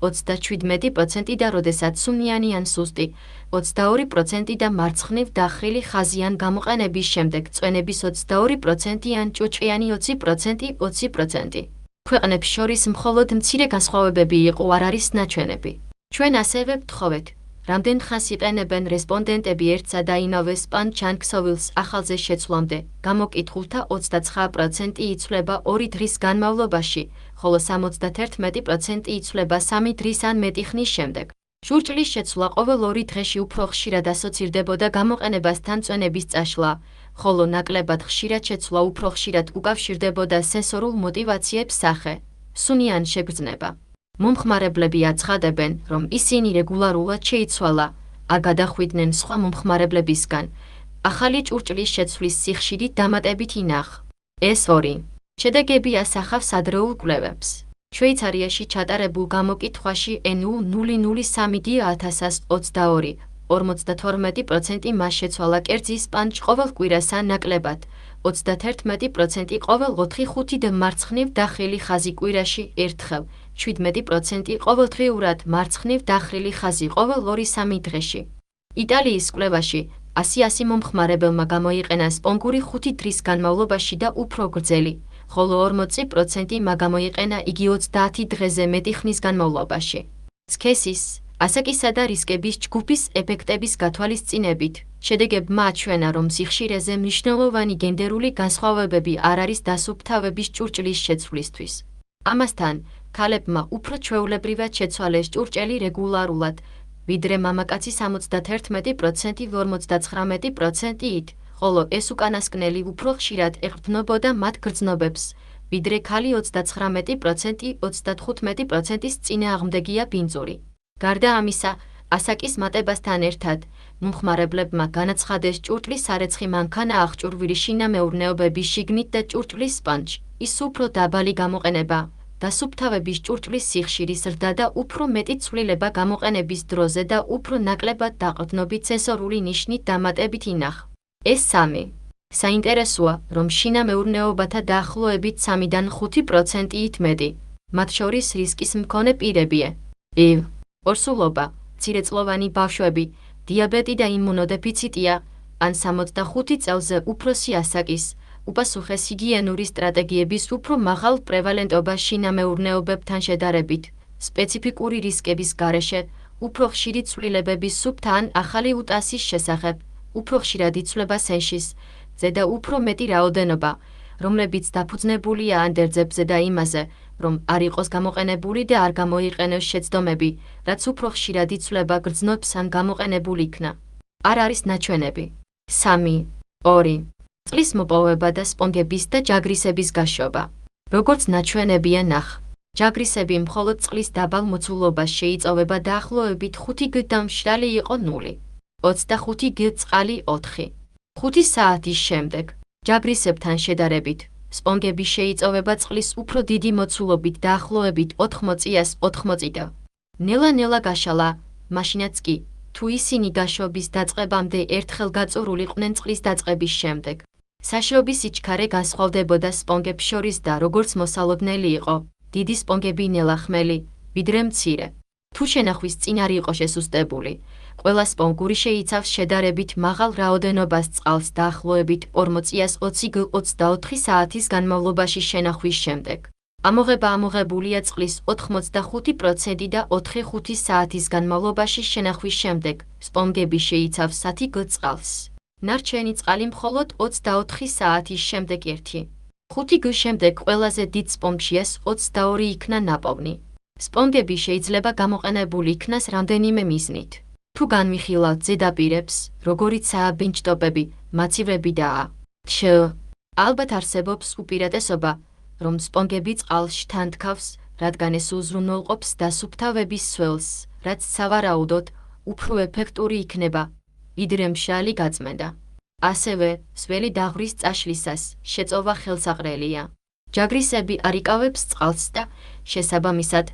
Speaker 1: 37% და როდესაც სუნიანი ან სუსტი, 22% და მარცხნივ დახრილი ხაზიან გამოყენების შემდეგ წვენების 22% ან ჭუჭყიანი 20%. ქვეყნებს შორის მხოლოდ მცირე განსხვავებები იყო არ არის ნაჩვენები. ჩვენ ასევე ვთხოვეთ, რამდენ ხანს იყენებენ რესპონდენტები ერთსა და იმავე სპანჯ ან ქსოვილს ახალზე შეცვლამდე, გამოკითხულთა 29% იცვლება 2 დღის განმავლობაში, ხოლო 71% იცვლება 3 დღის ან მეტი ხნის შემდეგ. ჭურჭლის შეცვლა ყოველ 2 დღეში უფრო ხშირად ასოცირდებოდა გამოყენებასთან წვენების წაშლა, ხოლო ნაკლებად ხშირად შეცვლა უფრო ხშირად უკავშირდებოდა სენსორულ მოტივაციებს სახე, სუნიან შეგრძნება. მომხმარებლები აცხადებენ, რომ ისინი რეგულარულად შეიცვალა, არ გადახვიდნენ სხვა მომხმარებლებისგან, ახალი ჭურჭლის შეცვლის სიხშირით დამატებით ინახ. ეს 2 შედეგები ასახავს ადრეულ კვლევებს. შვეიცარიაში ჩატარებულ გამოკითხვაში NU003D1022 52% მას შეცვალა კერძის სპანჯი ყოველ კვირას ან ნაკლებად, 31% ყოველ 4-5 მარცხნივ დახრილი ხაზი კვირაში ერთხელ, 17% ყოველდღიურად მარცხნივ დახრილი ხაზი ყოველ 2-3 დღეში. იტალიის კვლევაში 100 მომხმარებელმა გამოიყენა სპონგური 5 დღის განმავლობაში და უფრო გრძელი, ხოლო 40% გამოიყენა იგი 30 დღეზე მეტი ხნის განმავლობაში. სქესის, ასაკისა და რისკების ჯგუფის ეფექტების გათვალისწინებით, შედეგებმა აჩვენა, რომ სიხშირეზე მნიშვნელოვანი გენდერული განსხვავებები არ არის დასუფთავების ჭურჭლის შეცვლისთვის. ამასთან, ქალებმა უფრო ჩვეულებრივად შეცვალეს ჭურჭელი რეგულარულად, ვიდრე მამაკაცი 71% 59%-ით, ხოლო ეს უკანასკნელი უფრო ხშირად ეყრდნობოდა მათ გრძნობებს, ვიდრე ქალი 39% 35%-ის წინააღმდეგია ბინძური. გარდა ამისა, ასაკის მატებასთან ერთად, მომხმარებლებმა განაცხადეს ჭურჭლის სარეცხი მანქანა აღჭურვილი შინამეურნეობების შიგნით და ჭურჭლის სპანჯი, ის უფრო დაბალი გამოყენება, დასუფთავების ჭურჭლის სიხშირის ზრდა და უფრო მეტი ცვლილება გამოყენების დროზე და უფრო ნაკლებად დაყრდნობით სენსორული ნიშნით დამატებით ინახ. ეს 3. საინტერესოა, რომ შინამეურნეობათა დაახლოებით 3-დან 5%-ით მეტი, მათ შორის რისკის მქონე პირებია. ორსულობა, მცირეწლოვანი ბავშვები, დიაბეტი და იმუნოდეფიციტია, ან 65 წელზე უფროსი ასაკის, უპასუხეს ჰიგიენური სტრატეგიების უფრო მაღალ პრევალენტობა შინამეურნეობებთან შედარებით, სპეციფიკური რისკების გარეშე, უფრო ხშირი ცვლილებების სუფთა ან ახალი უტასის შესახებ, უფრო ხშირად იცვლება სენშის, ზე და უფრო მეტი რაოდენობა, რომლებიც დაფუძნებულია ანდერძებზე და იმაზე, რომ არ იყოს გამოყენებული და არ გამოიყენოს შეცდომები, რაც უფრო ხშირად იცვლება გრძნობს ან გამოყენებული იქნა. არ არის ნაჩვენები. 3. 2. წყლის მოპოვება და სპონგების და ჯაგრისების გაშობა. როგორც ნაჩვენებია ნახ, ჯაგრისები მხოლოდ წყლის დაბალ მოცულობას შეიწოვება დაახლოებით 5 გ და მშრალი იყო 0. 25 გ წყალი 4. 5 საათის შემდეგ, ჯაგრისებთან შედარებით, სპონგები შეიწოვება წყლის უფრო დიდი მოცულობით დაახლოებით 80-ას 80 და. ნელა-ნელა გაშალა, მაშინაც კი, თუ ისინი გაშობის დაწყებამდე ერთხელ გაწურულიყვნენ წყლის დაწყების შემდეგ. საშრობის სიჩქარე განსხვავდებოდა სპონგებს შორის და როგორც მოსალოდნელი იყო, დიდი სპონგები ნელა ხმელი, ვიდრე მცირე. თუ შენახვის წინ არ იყო შესუსტებული, ყველა სპონგური შეიცავს შედარებით მაღალ რაოდენობას წყალს დაახლოებით 40-ას 20 გ 24 საათის განმავლობაში შენახვის შემდეგ. ამოღება ამოღებულია წყლის 85% და 4-5 საათის განმავლობაში შენახვის შემდეგ, სპონგები შეიცავს 10 გ წყალს. ნარჩენი წყალი მხოლოდ 24 საათის შემდეგ 1-5 გ შემდეგ ყველაზე დიდ სპონგშიას 22 იქნა ნაპოვნი. სპონგები შეიძლება გამოყენებული იქნას რამდენიმე მიზნით. თუ განვიხილავთ ზედაპირებს, როგორიცაა ბინჯტოპები, მაცივები და ალბათ არსებობს უპირატესობა, რომ სპონგები წყალში თანთქავს, რადგან ეს უზრუნველყოფს დასუფთავების სველს, რაც სავარაუდოდ უფრო ეფექტური იქნება, ვიდრე მშრალი გაწმენდა. ასევე, სველი დაღვრის წაშლისას შეწოვა ხელსაყრელია. ჯაგრისები არ იკავებს წყალს და, შესაბამისად,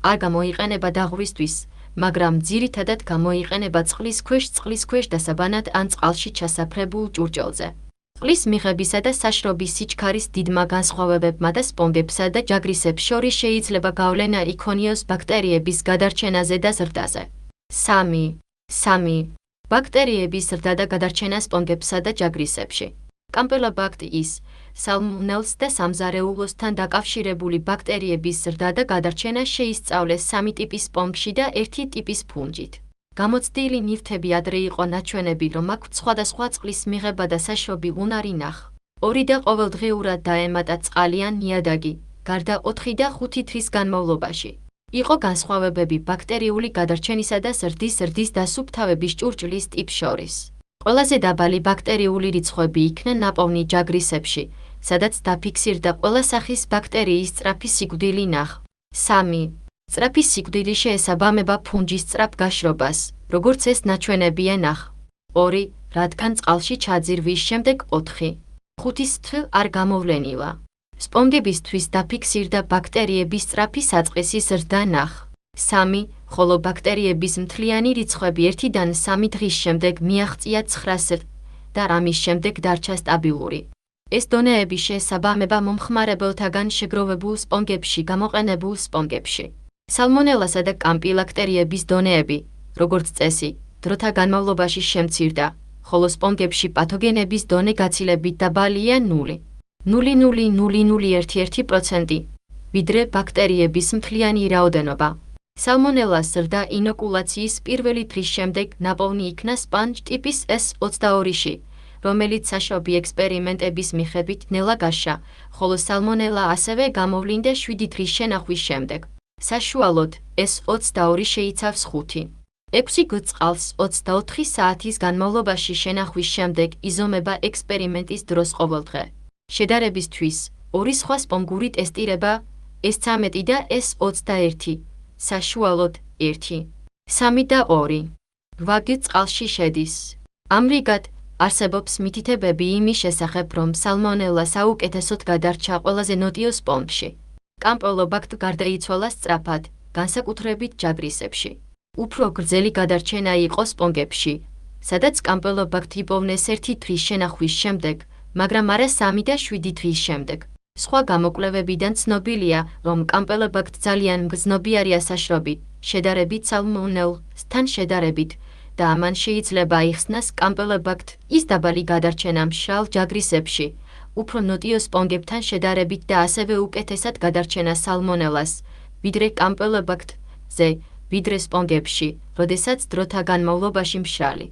Speaker 1: არ გამოიყენება დაღვრისთვის, მაგრამ ძირითადად გამოიყენება წყლის ქვეშ დასაბანად ან წყალში ჩასაფრებულ ჭურჭელზე. წყლის მიღებისა და საშრობის სიჩქარის დიდმა განსხვავებებმა და სპონგებსა და ჯაგრისებს შორის შეიძლება გავლენა იქონიოს ბაქტერიების გადარჩენაზე და ზრდაზე. 3. ბაქტერიების ზრდა და გადარჩენა სპონგებსა და ჯაგრისებში. კამპილობაქტიის, სალმონელს და სამზარეულოსთან დაკავშირებული ბაქტერიების ზრდა და გადარჩენა შეისწავლეს 3 ტიპის სპონგში და 1 ტიპის ფუნჯით. გამოცდილი ნივთები ადრე იყო ნაჩვენები, რომ აქვთ სხვადასხვა წყლის მიღება და საშრობი უნარი ნახ. 2 და ყოველდღიურად დაემატა წყალი ან ნიადაგი, გარდა 4 და 5 თვის განმავლობაში. იყო განსხვავებები ბაქტერიული გადარჩენისა და ზრდის დასუფთავების ჭურჭლის ტიპს შორის. ყველაზე დაბალი ბაქტერიული რიცხვები იქნა ნაპოვნი ჯაგრისებში, სადაც დაფიქსირდა ყველა სახის ბაქტერიის სწრაფი სიკვდილი ნახ. 3. სწრაფი სიკვდილი შეესაბამება ფუნჯის სწრაფ გაშრობას, როგორც ეს ნაჩვენებია ნახ. 2. რადგან წყალში ჩაძირვის შემდეგ 4. 5 თვე არ გამოვლენილა. სპონგებისთვის დაფიქსირდა ბაქტერიების სწრაფი საწყისი ზრდა ნახ. 3, ხოლო ბაქტერიების მთლიანი რიცხვები 1-დან 3 დღის შემდეგ მიაღწია 900 და რამის შემდეგ დარჩა სტაბილური. ეს დონეები შეესაბამება მომხმარებელთაგან შეგროვებულ სპონგებში გამოყენებულ სპონგებში. სალმონელასა და კამპილაკტერიების დონეები, როგორც წესი, დროთა განმავლობაში შემცირდა, ხოლო სპონგებში პათოგენების დონე გაცილებით დაბალია 0,00011%, ვიდრე ბაქტერიების მთლიანი რაოდენობა. სალმონელას ზრდა ინოკულაციის პირველი დღის შემდეგ ნაპოვნი იქნა სპანჯ ტიპის S22-ში, რომელიც საშობი ექსპერიმენტების მიხედვით ნელა გაშა, ხოლო სალმონელა ასევე გამოვლინდა 7 დღის შენახვის შემდეგ. საშუალოდ S22 შეიცავს 5-6 გწყალს 24 საათის განმავლობაში შენახვის შემდეგ იზომება ექსპერიმენტის დროს ყოველდღე. შედარებისთვის, 2 სხვა სპონგური ტესტირება, S13 და S21, საშუალოდ 1, 3 და 2. 8 წყალში შედის. ამრიგად, არსებობს მითითებები იმის შესახებ, რომ სალმონელა საუკეთესოდ გადარჩა ყველაზე ნოტიო სპონგში. კამპილობაქტ გარდაიცვალა სწრაფად, განსაკუთრებით ჯაგრისებში. უფრო გრძელი გადარჩენა იყო სპონგებში, სადაც კამპილობაქტ იპოვნეს 1 დღის შენახვის შემდეგ, მაგრამ არა 3 და 7 დღის შემდეგ. სხვა გამოკვლევებიდან ცნობილია, რომ კამპილობაქტ ძალიან მგრძნობიარია საშრობი, შედარებით სალმონელასთან შედარებით, და ამან შეიძლება აიხსნას კამპილობაქტ ის დაბალი გადარჩენა მშრალ ჯაგრისებში, უფრო ნოტიო სპონგებთან შედარებით და ასევე უკეთესად გადარჩენა სალმონელას, ვიდრე კამპილობაქტზე, ვიდრე სპონგებში, როდესაც დროთა განმავლობაში მშრალი.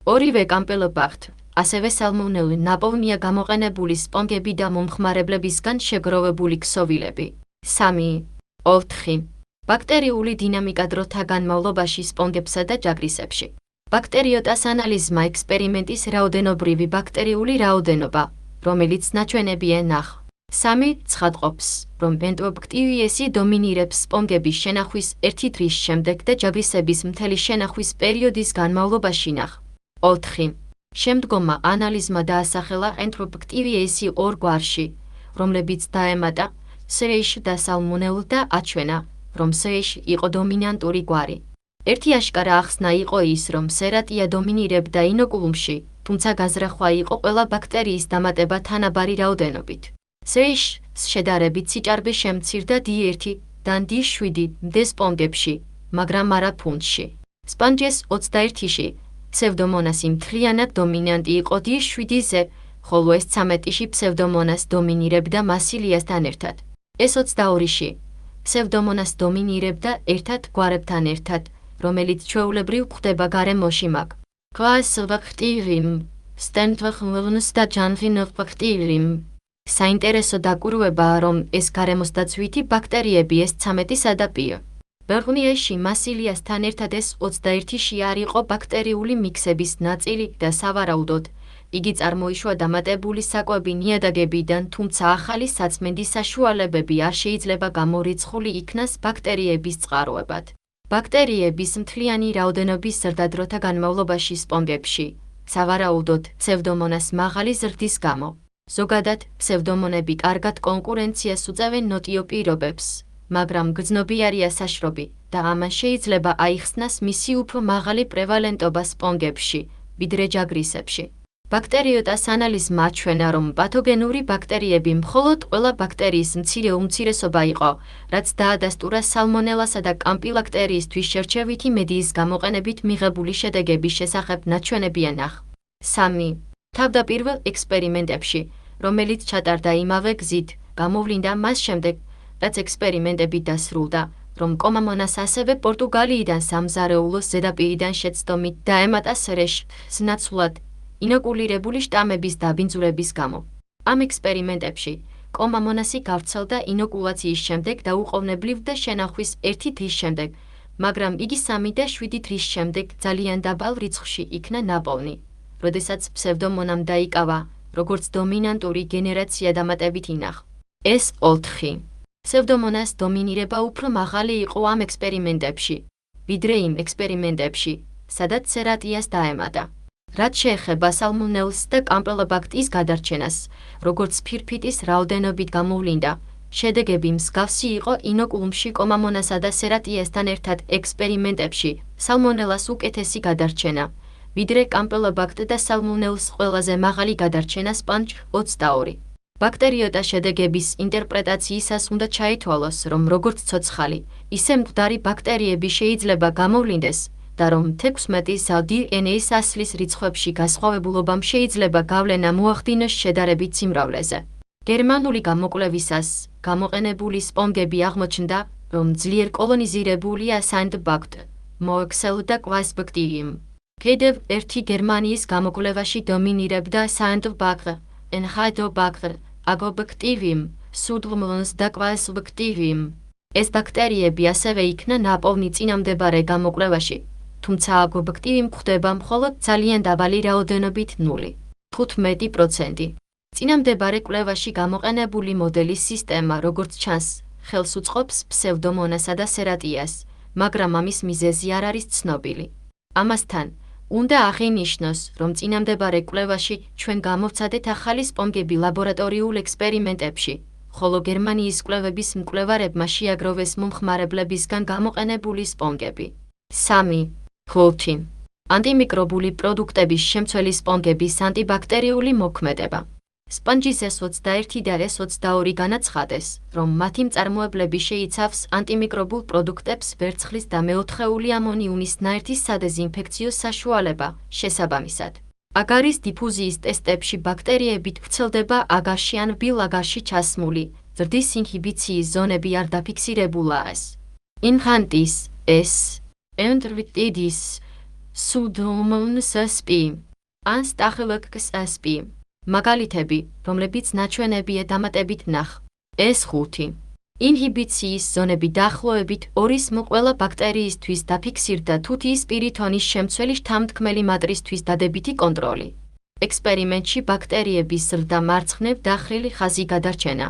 Speaker 1: ორივე კამპილობაქტ, ასევე სალმონელი ნაპოვნია გამოყენებული სპონგები და მომხმარებლებისგან შეგროვებული ქსოვილები. 3. 4. ბაქტერიული დინამიკა დროთა განმავლობაში სპონგებსა და ჯაგრისებში. ბაქტერიოტას ანალიზმა ექსპერიმენტის რაოდენობრივი ბაქტერიული რაოდენობა, რომელიც ნაჩვენები ენახ. 3 ცხადყოფს, რომ ენტერობაქტერიესი დომინირებს სპონგების შენახვის 1 დღის შემდეგ და ჯაგრისების მთელი შენახვის პერიოდის განმავლობაში ნახ. 4. შემდგომმა ანალიზმა დაასახელა ენტერობაქტერიესი 2 გვარში, რომლებიც დაემატა SH და სალმონელა და აჩვენა, რომ SH იყო დომინანტური გვარი. ერთი აშკარა ახსნა იყო ის, რომ სერატია დომინირებდა ინოკულუმში, თუმცა გაზრახვა იყო ყველა ბაქტერიის დამატება თანაბარი რაოდენობით. SH-ს შედარებით სიჭარბე შემცირდა D1-დან D7-მდე სპონგებში, მაგრამ არა ფუნტში. სპანჯ S21-ში ფსევდომონასი მთლიანად დომინანტი იყო D7-ზე, ხოლო S13-ში ფსევდომონას დომინირებდა მასილიასთან ერთად. S22-ში ფსევდომონას დომინირებდა ერთად გვარებთან ერთად, რომელიც ჩვეულებრივ გვხვდება გარემოში მაგ. კლასბაქტერიუმ, სტენტვეხმლნს და ჯანღინობაქტერიუმ. საინტერესო დაკვირვებაა, რომ ეს გარემოსდაცვითი ბაქტერიები S13-სა და P. ბერღნიაში მასილიასთან ერთად S21-ში არ იყო ბაქტერიული მიქსების ნაწილი და სავარაუდოდ, იგი წარმოიშვა დამატებული საკვები ნიადაგებიდან, თუმცა ახალი საწმენდის საშუალებები არ შეიძლება გამორიცხული იქნას ბაქტერიების წყაროებად. ბაქტერიების მთლიანი რაოდენობის ზრდა დროთა განმავლობაში სპონგებში, სავარაუდოდ ფსევდომონას მაღალი ზრდის გამო. ზოგადად, ფსევდომონები კარგად კონკურენციას უწევენ ნოტიო პირობებს, მაგრამ გრძნობიარია საშრობი და ამან შეიძლება აიხსნას მისი უფრო მაღალი პრევალენტობა სპონგებში, ვიდრე ჯაგრისებში. ბაქტერიოტას ანალიზმა აჩვენა, რომ პათოგენური ბაქტერიები მხოლოდ ყველა ბაქტერიის მცირე უმცირესობა იყო, რაც დაადასტურა სალმონელასა და კამპილაკტერიისთვის შერჩევითი მედიის გამოყენებით მიღებული შედეგების შესახებ ნაჩვენები ენახ. 3. თავდაპირველ ექსპერიმენტებში, რომელიც ჩატარდა იმავე გზით, გამოვლინდა მას შემდეგ, რაც ექსპერიმენტები დასრულდა, რომ კომამონას ასევე პორტუგალიიდან სამზარეულოს ზედაპირიდან შეცდომით დაემატა SRS-ს ნაცვლად ინოკულირებული შტამების დაბინძურების გამო. ამ ექსპერიმენტებში კომამონასი გავრცელდა ინოკულაციის შემდეგ და უყოვნებლივ და შენახვის 1 დღის შემდეგ, მაგრამ იგი 3 და 7 დღის შემდეგ ძალიან დაბალ რიცხვში იქნა ნაპოვნი, როდესაც ფსევდომონამ დაიკავა, როგორც დომინანტური გენერაცია დამატებით ინახ. S4. ფსევდომონას დომინირება უფრო მაღალი იყო ამ ექსპერიმენტებში, ვიდრე იმ ექსპერიმენტებში, სადაც სერატიას დაემატა. რაც შეეხება სალმონელას და კამპილობაქტის გადარჩენას, როგორც ფირფიტის რაოდენობით გამოვლინდა, შედეგები მსგავსი იყო ინოკულუმში კომამონასა და სერატიესთან ერთად ექსპერიმენტებში, სალმონელას უკეთესი გადარჩენა, ვიდრე კამპილობაქტ და სალმონელს ყველაზე მაღალი გადარჩენა სპანჯ 22. ბაქტერიოტა შედეგების ინტერპრეტაციისას უნდა ჩაითვალოს, რომ როგორც ცოცხალი, ისე მკვდარი ბაქტერიები შეიძლება გამოვლინდეს და რომ 16 დნმ-ის ასლის რიცხვებში განსხვავებულობამ შეიძლება გავლენა მოახდინოს შედარებით სიმრავლეზე. გერმანული გამოკვლევისას გამოყენებული სპონგები აღმოჩნდა, რომ ძლიერ კოლონიზირებულია Sandbagt, Moexel და Quasbacterium. კიდევ ერთი გერმანიის გამოკვლევაში დომინირებდა Sandbagt, Enhydrobacter, Agrobacterium, Pseudomonas და Quasbacterium. ეს ბაქტერიები ასევე იქნა ნაპოვნი წინამდებარე გამოკვლევაში, თუმცა Agrobacterium გვხვდება მხოლოდ ძალიან დაბალი რაოდენობით 0.15%. წინამდებარე კვლევაში გამოყენებული მოდელის სისტემა, როგორც ჩანს, ხელს უწყობს ფსევდომონასა და სერატიას, მაგრამ ამის მიზეზი არ არის ცნობილი. ამასთან, უნდა აღინიშნოს, რომ წინამდებარე კვლევაში ჩვენ გამოვცადეთ ახალი სპონგები ლაბორატორიულ ექსპერიმენტებში, ხოლო გერმანიის კვლევების მკვლევარებმა შეაგროვეს მომხმარებლებისგან გამოყენებული სპონგები. 3. Protein. ანტიმიკრობული პროდუქტების შემცველი სპონგების ანტიბაქტერიული მოქმედება. სპონჯის S21 და S22 განაცხადეს, რომ მათი მწარმოებლები შეიცავს ანტიმიკრობულ პროდუქტებს ვერცხლის და მეოთხეული ამონიუმის ნაერთის სადეზინფექციო საშუალება, შესაბამისად. აგარის დიფუზიის ტესტებში ბაქტერიებით ვრცელდება აგარში ან ბილ აგარში ჩასმული, ზრდის ინჰიბიციის ზონები არ დაფიქსირებულა S. Infantis S. Entervitidis Pseudomonas sp. ან Staphylococcus sp. მაგალითები, რომლებიც ნაჩვენებია დამატებით ნახ. S5. ინჰიბიციის ზონები დაახლოებით 2/3 ყველა ბაქტერიისთვის დაფიქსირდა თუთიის სპირითონის შემცველი შთამთქმელი მატრისთვის დადებითი კონტროლი. ექსპერიმენტში ბაქტერიების ზრდა მარცხნივ დახრილი ხაზი გადარჩენა.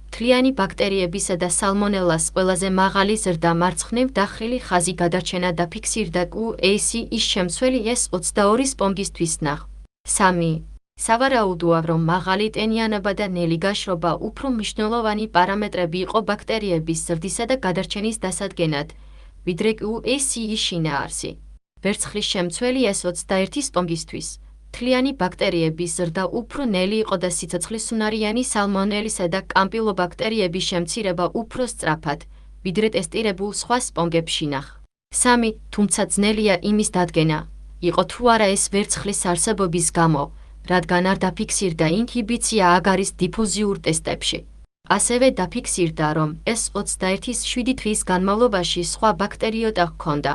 Speaker 1: მთლიანი ბაქტერიებისა და სალმონელას ყველაზე მაღალი ზრდა მარცხნივ დახრილი ხაზი გადარჩენა დაფიქსირდა QAC-ის შემცველი S22 სპონგისთვის ნახ. 3. სავარაუდოა, რომ მაღალი ტენიანობა და ნელი გაშრობა უფრო მნიშვნელოვანი პარამეტრები იყო ბაქტერიების ზრდისა და გადარჩენის დასადგენად, ვიდრე QAC-ის შინაარსი. ვერცხლის შემცველი S21 სპონგისთვის მთლიანი ბაქტერიების ზრდა უფრო ნელი იყო და სიცოცხლისუნარიანი სალმონელისა და კამპილობაქტერიების შემცირება უფრო სწრაფად, ვიდრე ტესტირებულ სხვა სპონგებში ნახ. 3. თუმცა ძნელია იმის დადგენა, იყო თუ არა ეს ვერცხლის არსებობის გამო, რადგან არ დაფიქსირდა ინჰიბიცია აგარის დიფუზიურ ტესტებში. ასევე დაფიქსირდა, რომ S21-ის 7 დღის განმავლობაში სხვა ბაქტერიოტა ჰქონდა,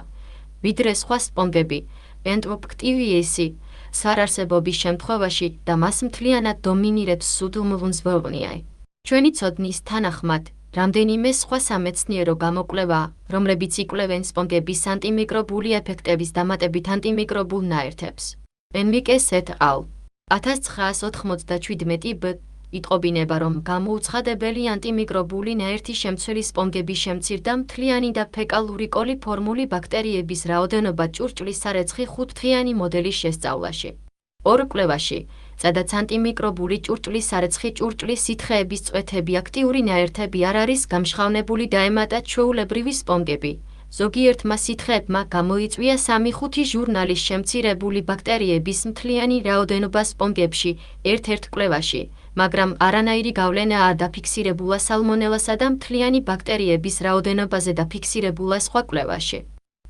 Speaker 1: ვიდრე სხვა სპონგები, Enterobacteriaceae, სარარსებობის შემთხვევაში და მას მთლიანად დომინირებს Pseudomonas vovniae. ჩვენი ცოდნის თანახმად, რამდენიმე სხვა სამეცნიერო გამოკვლევა, რომლებიც იკვლევენ სპონგების ანტიმიკრობული ეფექტების დამატებით ანტიმიკრობულ ნაერთებს. Enriquez et al. 1997 b. იტყობინება, რომ გამოუცხადებელი ანტიმიკრობული ნაერთი შემცველი სპონგები შემცირდა მთლიანი და ფეკალური კოლიფორმული ბაქტერიების რაოდენობა ჭურჭლის სარეცხი 5-დღიანი მოდელის შესწავლაში. ორ კვლევაში, სადაც ანტიმიკრობული ჭურჭლის სარეცხი ჭურჭლის სითხეების წვეთები აქტიური ნაერთები არ არის გამშხავნებული დაემატა ჩვეულებრივი სპონგები. ზოგიერთმა სითხეებმა გამოიწვია 3-5 ჟურნალის შემცირებული ბაქტერიების მთლიანი რაოდენობა სპონგებში ერთ-ერთ კვლევაში, მაგრამ არანაირი გავლენა არ დაფიქსირებულა სალმონელასა და მთლიანი ბაქტერიების რაოდენობაზე დაფიქსირებულა სხვა კვლევაში.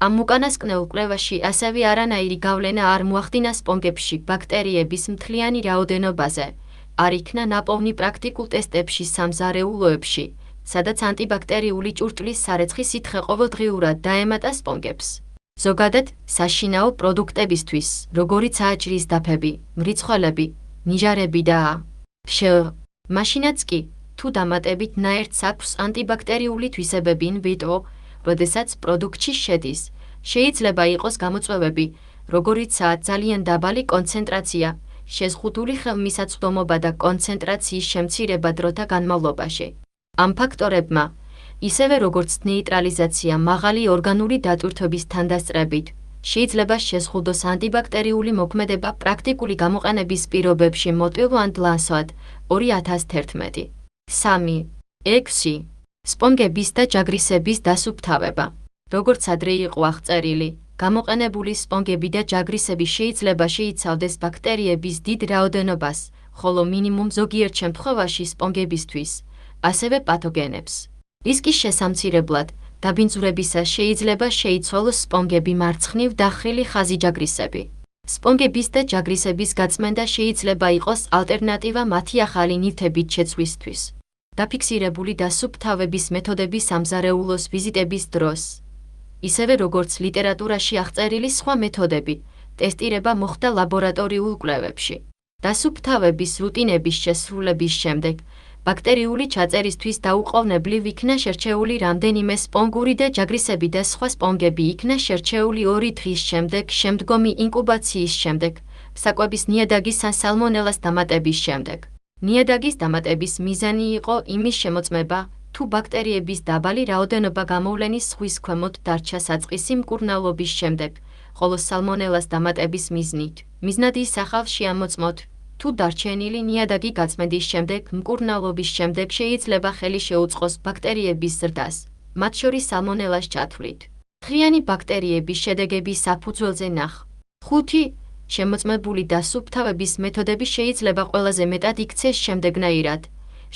Speaker 1: ამ უკანასკნელ კვლევაში ასევე არანაირი გავლენა არ მოახდინა სპონგებში ბაქტერიების მთლიანი რაოდენობაზე. არ იქნა ნაპოვნი პრაქტიკულ ტესტებში სამზარეულოებში, სადაც ანტიბაქტერიული ჭურჭლის სარეცხი სითხე ყოველდღიურად დაემატა სპონგებს. ზოგადად, საშინაო პროდუქტებისთვის, როგორიცაა ჭრის დაფები, მრიცხველები, ნიჟარები და მაშინაც კი, თუ დამატებით ნაერთს აქვს ანტიბაქტერიული თვისებები in vitro, როდესაც პროდუქტში შედის, შეიძლება იყოს გამოწვევები, როგორიცაა ძალიან დაბალი კონცენტრაცია, შეზღუდული ხელმისაწვდომობა და კონცენტრაციის შემცირება დროთა განმავლობაში. ამ ფაქტორებმა, ისევე როგორც ნეიტრალიზაცია მაღალი ორგანული დატვირთვების თანდასწრებით, შეიძლება შეზღუდოს ანტიბაქტერიული მოქმედება პრაქტიკული გამოყენების პირობებში მოტივანტ ლანსვად 2011. 3. 6. სპონგების და ჯაგრისების დასუფთავება. როგორც ადრე იყო აღწერილი, გამოყენებული სპონგები და ჯაგრისები შეიძლება შეიცავდეს ბაქტერიების დიდ რაოდენობას, ხოლო მინიმუმ ზოგიერთ შემთხვევაში სპონგებისთვის, ასევე პათოგენებს. რისკის შესამცირებლად, დაბინძურებისას შეიძლება შეიცვალოს სპონგები მარცხნივ დახრილი ხაზი ჯაგრისები. სპონგების და ჯაგრისების გაწმენდა შეიძლება იყოს ალტერნატივა მათი ახალი ნივთებით შეცვლისთვის. დაფიქსირებული დასუფთავების მეთოდები სამზარეულოს ვიზიტების დროს. ისევე როგორც ლიტერატურაში აღწერილი სხვა მეთოდები, ტესტირება მოხდა ლაბორატორიულ კვლევებში. დასუფთავების რუტინების შესრულების შემდეგ, ბაქტერიული ჩაწერისთვის დაუყოვნებლივ იქნა შერჩეული რამდენიმე სპონგური და ჯაგრისები და სხვა სპონგები იქნა შერჩეული 2 დღის შემდეგ შემდგომი ინკუბაციის შემდეგ, საკვების ნიადაგის ან სალმონელას დამატების შემდეგ. ნიადაგის დამატების მიზანი იყო იმის შემოწმება, თუ ბაქტერიების დაბალი რაოდენობა გამოვლენის ზღვის ქვემოთ დარჩა საწყისი მკურნალობის შემდეგ, ხოლო სალმონელას დამატების მიზნად ისახავს შეამოწმოთ, თუ დარჩენილი ნიადაგი გაწმენდის შემდეგ მკურნალობის შემდეგ შეიძლება ხელი შეუწყოს ბაქტერიების ზრდას, მათ შორის სალმონელას ჩათვლით. ღრიანი ბაქტერიების შედეგები საფუძველზე ნახ. 5. შემოწმებული დასუფთავების მეთოდები შეიძლება ყველაზე მეტად იქცეს შემდეგნაირად.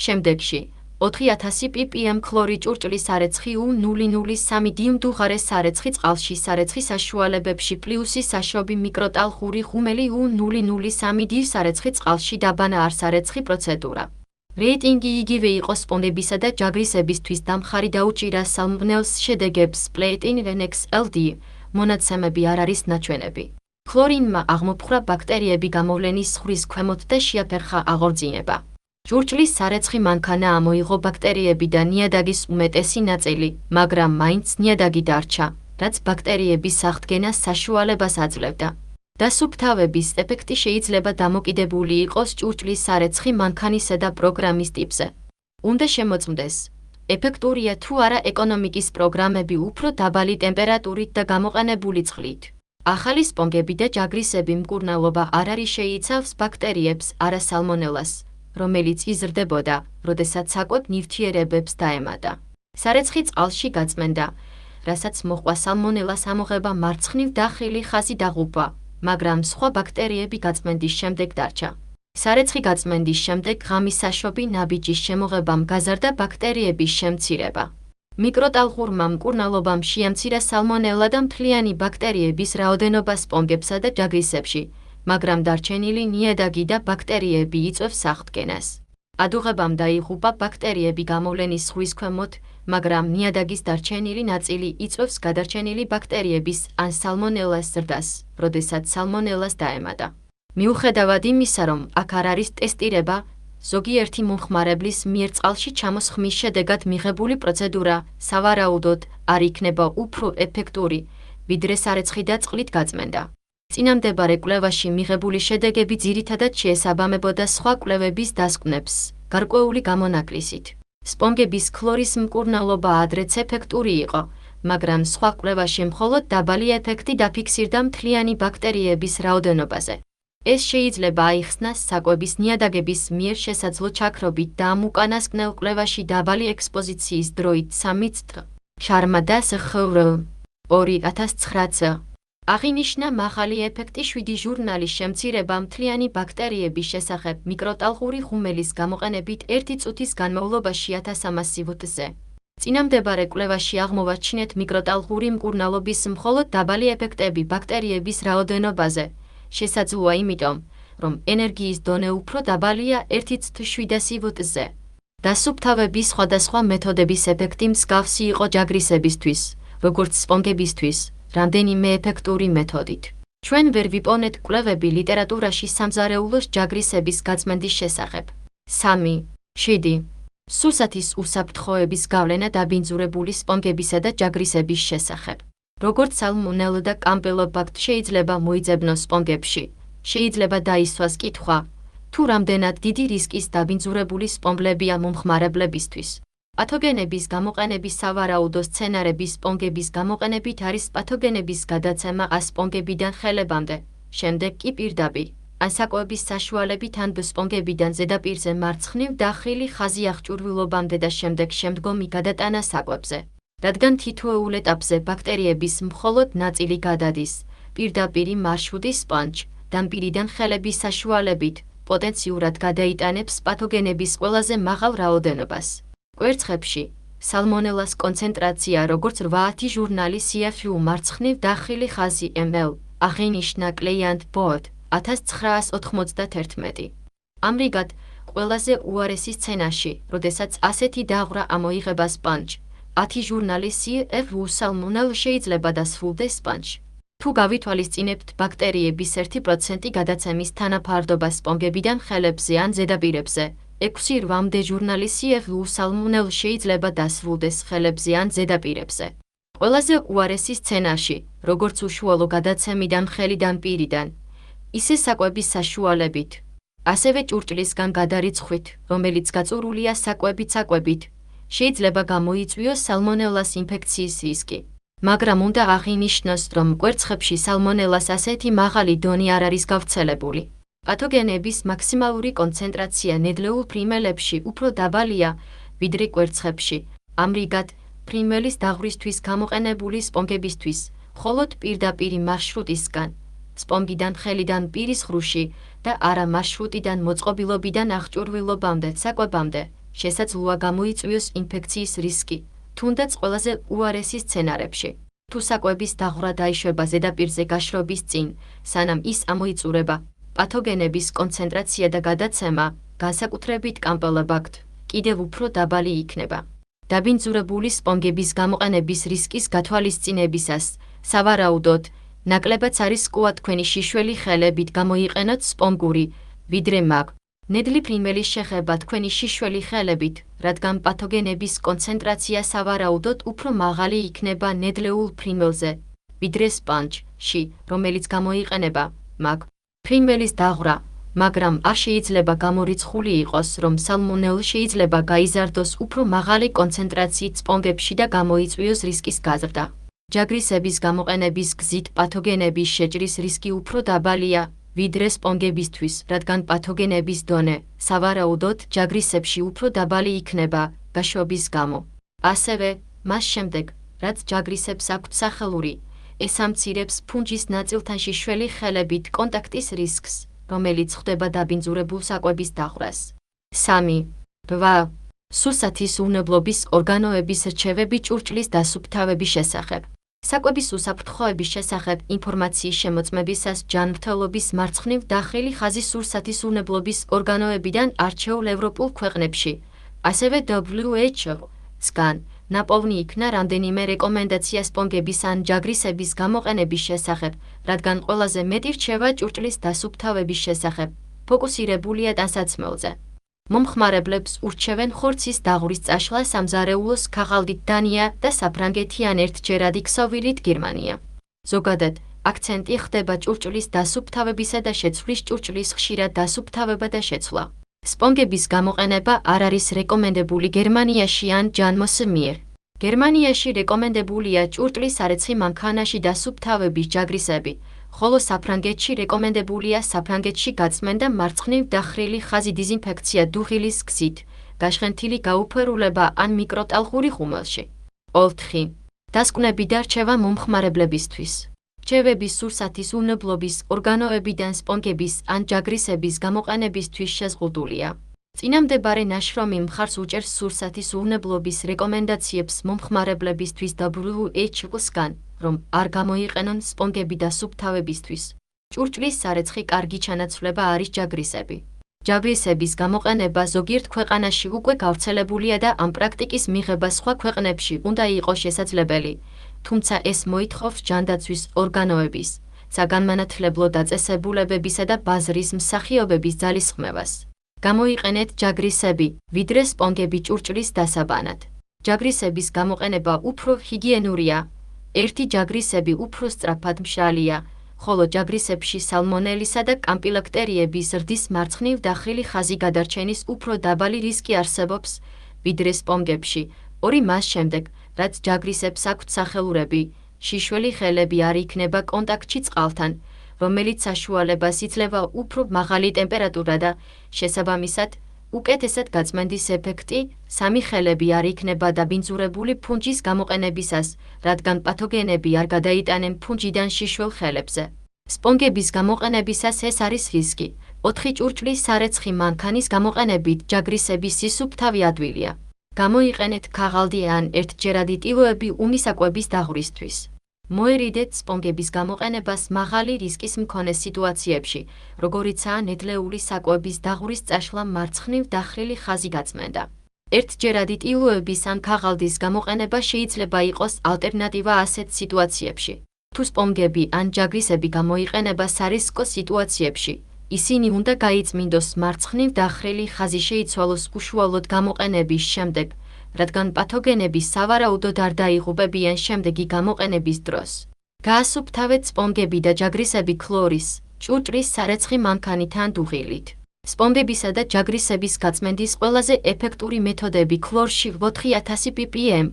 Speaker 1: შემდეგში 4000 ppm ქლორი ჭურჭლის სარეცხი U003 დიუმდუღარე სარეცხი წყალში სარეცხი საშუალებებში პლუსი საშობი მიკროტალღური ღუმელი U003 დი სარეცხი წყალში დაბანა არ სარეცხი პროცედურა. რეიტინგი იგივე იყო სპონგებისა და ჯაგრისებისთვის და მხარი დაუჭირა სალმონელს შედეგებს Platin XLD, მონაცემები არ არის ნაჩვენები. ქლორინმა აღმოფხვრა ბაქტერიები გამოვლენის ზღვის ქვემოთ და შეაფერხა აღორძინება. ჭურჭლის სარეცხი მანქანა ამოიღო ბაქტერიები და ნიადაგის უმეტესი ნაწილი, მაგრამ მაინც ნიადაგი დარჩა, რაც ბაქტერიების აღდგენას საშუალებას აძლევდა. დასუფთავების ეფექტი შეიძლება დამოკიდებული იყოს ჭურჭლის სარეცხი მანქანისა და პროგრამის ტიპზე. უნდა შემოწმდეს, ეფექტურია თუ არა ეკონომიკის პროგრამები უფრო დაბალი ტემპერატურით და გამოყენებული წყლით. ახალი სპონგები და ჯაგრისები მკურნალობა არ არის შეიცავს ბაქტერიებს, არა სალმონელას, რომელიც იზრდებოდა, როდესაც საკვებ ნივთიერებებს დაემატა. სარეცხი წყალში გაწმენდა, რასაც მოჰყვა სალმონელას ამოღება მარცხნივ დახრილი ხაზი დაღუპვა, მაგრამ სხვა ბაქტერიები გაწმენდის შემდეგ დარჩა. სარეცხი გაწმენდის შემდეგ ღამის საშობი ნაბიჯის შემოღებამ გაზარდა ბაქტერიების შემცირება. მიკროტალღურმა მკურნალობამ შეამცირა სალმონელა და მთლიანი ბაქტერიების რაოდენობა სპონგებსა და ჯაგრისებში, მაგრამ დარჩენილი ნიადაგი და ბაქტერიები იწვევს აღდგენას. ადუღებამ დაიღუპა ბაქტერიები გამოვლენის ზღვის ქვემოთ, მაგრამ ნიადაგის დარჩენილი ნაწილი იწვევს გადარჩენილი ბაქტერიების ან სალმონელას ზრდას, როდესაც სალმონელას დაემატა. მიუხედავად იმისა, რომ აქ არ არის ტესტირება, ზოგიერთი მომხმარებლის მიერ წყალში ჩამოსხმის შედეგად მიღებული პროცედურა, სავარაუდოდ, არ იქნება უფრო ეფექტური, ვიდრე სარეცხი და წყლით გაწმენდა. წინამდებარე კვლევაში მიღებული შედეგები ძირითადად შეესაბამებოდა სხვა კვლევების დასკვნებს, გარკვეული გამონაკლისით. სპონგების ქლორის მკურნალობა ადრეც ეფექტური იყო, მაგრამ სხვა კვლევაში მხოლოდ დაბალი ეფექტი დაფიქსირდა მთლიანი ბაქტერიების რაოდენობაზე. ეს შეიძლება აიხსნას საკვების ნიადაგების მიერ შესაძლო ჩაქრობით და ამ უკანასკნელ კვლევაში დაბალი ექსპოზიციის დროით 3 წ. შარმა და SHR 2009 წ. აღინიშნა მაღალი ეფექტი 7 ჟურნალის შემცირება მთლიანი ბაქტერიების შესახებ მიკროტალღური ღუმელის გამოყენებით 1 წუთის განმავლობაში 1300 ვატზე. წინამდებარე კვლევაში აღმოვაჩინეთ მიკროტალღური მკურნალობის მხოლოდ დაბალი ეფექტები ბაქტერიების რაოდენობაზე. შესაძლოა იმიტომ, რომ ენერგიის დონე უფრო დაბალია 1.7 ვატზე. დასუფთავების სხვადასხვა მეთოდების ეფექტი მსგავსი იყო ჯაგრისებისთვის, როგორც სპონგებისთვის, რამდენიმე ეფექტური მეთოდით. ჩვენ ვერ ვიპოვნეთ კვლევები ლიტერატურაში სამზარეულოს ჯაგრისების გაწმენდის შესახებ. 3. 7. სურსათის უსაფრთხოების გავლენა დაბინძურებული სპონგებისა და ჯაგრისების შესახებ. როგორც სალმონელა და კამპილობაქტ შეიძლება მოიძებნოს სპონგებში, შეიძლება დაისვას კითხვა, თუ რამდენად დიდი რისკის დაბინძურებული სპონგებია მომხმარებლებისთვის. პათოგენების გამოყენების სავარაუდო სცენარები სპონგების გამოყენებით არის პათოგენების გადაცემა სპონგებიდან ხელებამდე, შემდეგ კი პირდაპირ, ან საკვების საშუალებით ან სპონგებიდან ზედაპირზე მარცხნივ დახრილი ხაზი აღჭურვილობამდე და შემდეგ შემდგომი გადატანა საკვებზე. რადგან თითოეულ ეტაპზე ბაქტერიების მხოლოდ ნაწილი გადადის, პირდაპირი მარშრუტი სპონჯ, დამპირიდან ხელების საშუალებით, პოტენციურად გადაიტანებს პათოგენების ყველაზე მაღალ რაოდენობას. კვერცხებში სალმონელას კონცენტრაცია როგორც 8 ჟურნალის CFU მარცხნივ დახრილი ხაზი ml აღინიშნა Client Board 1991. ამრიგად, ყველაზე უარესი სცენაში, როდესაც ასეთი დაღვრა ამოიღება სპონჯ, 10 ჟურნალის CFU სალმონელ შეიძლება დასრულდეს სპონჯ. თუ გავითვალისწინებთ ბაქტერიების 1% გადაცემის თანაფარდობა სპონგებიდან ხელებზე ან ზედაპირებზე, 6-8 ჟურნალის CFU სალმონელ შეიძლება დასრულდეს ხელებზე ან ზედაპირებზე. ყველაზე უარესი სცენაში, როგორც უშუალო გადაცემიდან ხელიდან პირიდან, ისე საკვების საშუალებით, ასევე ჭურჭლისგან გადარიცხვით, რომელიც გაწურულია საკვებით, შეიძლება გამოიწვიოს სალმონელას ინფექციის რისკი. მაგრამ უნდა აღინიშნოს, რომ კვერცხებში სალმონელას ასეთი მაღალი დონე არ არის გავრცელებული. პათოგენების მაქსიმალური კონცენტრაცია ნედლეულ ფრინველებში უფრო დაბალია, ვიდრე კვერცხებში. ამრიგად, ფრინველის დაღვრისთვის გამოყენებული სპონგებისთვის, მხოლოდ პირდაპირი მარშრუტისგან, სპონგიდან ხელიდან პირის ღრუში და არა მარშრუტიდან მოწყობილობიდან აღჭურვილობამდე საკვებამდე, შესაძლოა გამოიწვიოს ინფექციის რისკი. თუნდაც ყველაზე უარესი სცენარებში. თუ საკვების დაღვრა დაიშვება ზედაპირზე გაშრობის წინ, სანამ ის ამოიწურება, პათოგენების კონცენტრაცია და გადაცემა, განსაკუთრებით კამპელობაქტ, კიდევ უფრო დაბალი იქნება. დაბინძურებული სპონგების გამოყენების რისკის გათვალისწინებისას, სავარაუდოდ, ნაკლებად არის სკოლა თქვენი შიშველი ხელებით გამოიყენოთ სპონგური, ვიდრე მაგ. ნედლი ფრინველის შეხება თქვენი შიშველი ხელებით, რადგან პათოგენების კონცენტრაცია სავარაუდოდ უფრო მაღალი იქნება ნედლეულ ფრინველზე, ვიდრე სპონჯში, რომელიც გამოიყენება მაგ. ფრინველის დაღვრა, მაგრამ არ შეიძლება გამორიცხული იყოს, რომ სალმონელა შეიძლება გაიზარდოს უფრო მაღალი კონცენტრაციით სპონგებში და გამოიწვიოს რისკის გაზრდა. ჯაგრისების გამოყენების გზით პათოგენების შეჭრის რისკი უფრო დაბალია, ვიდრე სპონგებისთვის, რადგან პათოგენების დონე, სავარაუდოდ ჯაგრისებში უფრო დაბალი იქნება გაშრობის გამო. ასევე, მას შემდეგ, რაც ჯაგრისებს აქვთ სახელური, ეს ამცირებს ფუნჯის ნაწილთან შიშველი ხელებით კონტაქტის რისკს, რომელიც ხდება დაბინძურებულ საკვების დაღვრას. 3. 8. სურსათის უვნებლობის ორგანოების რჩევები ჭურჭლის დასუფთავების შესახებ. საკვების უსაფრთხოების შესახებ ინფორმაციის შემოწმებისას ჯანმრთელობის მარცხნივ დახრილი ხაზი სურსათის უვნებლობის ორგანოებიდან არჩეულ ევროპულ ქვეყნებში, ასევე WHO-სგან ნაპოვნი იქნა რამდენიმე რეკომენდაცია სპონგების ან ჯაგრისების გამოყენების შესახებ, რადგან ყველაზე მეტი რჩევა ჭურჭლის დასუფთავების შესახებ, ფოკუსირებულია ტანსაცმელზე. მომხმარებლებს ურჩევენ ხორცის დაღვრის წაშლა სამზარეულოს ქაღალდით დანია და საფრანგეთი ან ერთჯერადი ქსოვილით გერმანია. ზოგადად, აქცენტი ხდება ჭურჭლის დასუფთავებისა და შეცვლის ჭურჭლის ხშირად დასუფთავება და შეცვლა. სპონგების გამოყენება არ არის რეკომენდებული გერმანიაში ან ჯანმოს მიერ. გერმანიაში რეკომენდებულია ჭურჭლის არეცხი მანქანაში დასუფთავების ჯაგრისები, ხოლო საფრანგეთში რეკომენდებულია საფრანგეთში გაწმენდა მარცხნივ დახრილი ხაზი დიზინფექცია დუღილის გზით, გაშხენთილი გაუფერულება ან მიკროტალღური ხუმელში. 4. დასკვნები და რჩევა მომხმარებლებისთვის. რჩევები სურსათის უვნებლობის ორგანოებიდან სპონგების ან ჯაგრისების გამოყენებისთვის შეზღუდულია. წინამდებარე ნაშრომი მხარს უჭერს სურსათის უვნებლობის რეკომენდაციებს მომხმარებლებისთვის WHO-სგან, რომ არ გამოიყენონ სპონგები დასუფთავებისთვის. ჭურჭლის სარეცხი კარგი ჩანაცვლება არის ჯაგრისები. ჯაგრისების გამოყენება ზოგიერთ ქვეყანაში უკვე გავრცელებულია და ამ პრაქტიკის მიღება სხვა ქვეყნებში უნდა იყოს შესაძლებელი, თუმცა ეს მოითხოვს ჯანდაცვის ორგანოების, საგანმანათლებლო დაწესებულებებისა და ბაზრის მსახიობების ძალისხმევას. გამოიყენეთ ჯაგრისები, ვიდრე სპონგები ჭურჭლის დასაბანად. ჯაგრისების გამოყენება უფრო ჰიგიენურია. ერთი ჯაგრისები უფრო სწრაფად მშრალია, ხოლო ჯაგრისებში სალმონელისა და კამპილობაქტერიების ზრდის მარცხნივ დახრილი ხაზი გადარჩენის უფრო დაბალი რისკი არსებობს, ვიდრე სპონგებში. 2 მას შემდეგ, რაც ჯაგრისებს აქვთ სახელურები, შიშველი ხელები არ იქნება კონტაქტში წყალთან, რომელიც საშუალებას იძლევა უფრო მაღალი ტემპერატურა და, შესაბამისად, უკეთესად გაწმენდის ეფექტი, სამი ხელები არ იქნება დაბინძურებული ფუნჯის გამოყენებისას, რადგან პათოგენები არ გადაიტანენ ფუნჯიდან შიშველ ხელებზე. სპონგების გამოყენებისას ეს არის რისკი. 4 ჭურჭლის სარეცხი მანქანის გამოყენებით ჯაგრისების სისუფთავი ადვილია. გამოიყენეთ ქაღალდი ან ერთჯერადი ტილოები უმისაკვების დაღვრისთვის. მოერიდეთ სპონგების გამოყენებას მაღალი რისკის მქონე სიტუაციებში, როგორიცაა ნედლეული საკვების დაღვრის წაშლა მარცხნივ დახრილი ხაზი გაწმენდა. ერთჯერადი ტილოების ან ქაღალდის გამოყენება შეიძლება იყოს ალტერნატივა ასეთ სიტუაციებში. თუ სპონგები ან ჯაგრისები გამოიყენება სარისკო სიტუაციებში, ისინი უნდა გაიწმინდოს მარცხნივ დახრილი ხაზი შეიცვალოს უშუალოდ გამოყენების შემდეგ, რადგან პათოგენები სავარაუდოდ არ დაიღუპებიან შემდეგი გამოყენების დროს. გაასუფთავეთ სპონგები და ჯაგრისები ქლორის, ჭურჭლის სარეცხი მანქანით ან დუღილით. სპონგებისა და ჯაგრისების გაწმენდის ყველაზე ეფექტური მეთოდები ქლორში 4000 ppm,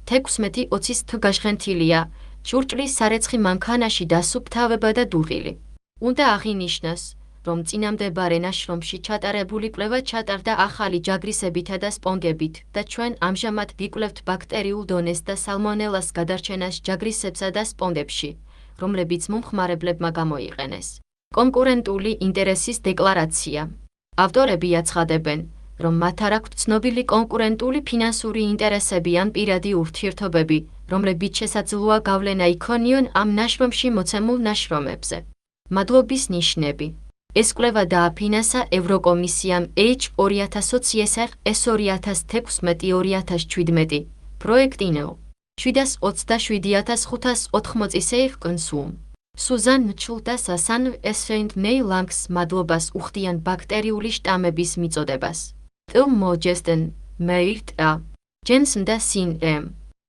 Speaker 1: 16-20-ის თგაშხენთილია, ჭურჭლის სარეცხი მანქანაში დასუფთავება და დუღილი. უნდა აღინიშნოს, რომ წინამდებარე ნაშრომში ჩატარებული კვლევა ჩატარდა ახალი ჯაგრისებითა და სპონგებით და ჩვენ ამჟამად ვიკვლევთ ბაქტერიულ დონეს და სალმონელას გადარჩენას ჯაგრისებსა და სპონგებში, რომლებიც მომხმარებლებმა გამოიყენეს. კონკურენტული ინტერესის დეკლარაცია. ავტორები აცხადებენ, რომ მათ არ აქვთ ცნობილი კონკურენტული ფინანსური ინტერესები ან პირადი ურთიერთობები, რომლებიც შესაძლოა გავლენა იქონიონ ამ ნაშრომში მოცემულ ნაშრომებზე. მადლობის ნიშნები. ეს კვლევა დააფინანსა ევროკომისიამ H2020 S2016-2017 პროექტინო 727.580 კონსუმ. სუზან მჩულ და სასან ესენდ მეი ლანგს მადლობას უხდიან ბაქტერიული შტამების მიწოდებას. ტილ მოჯესტენ, მეირტ ა. ჯენსენ და სინ ემ.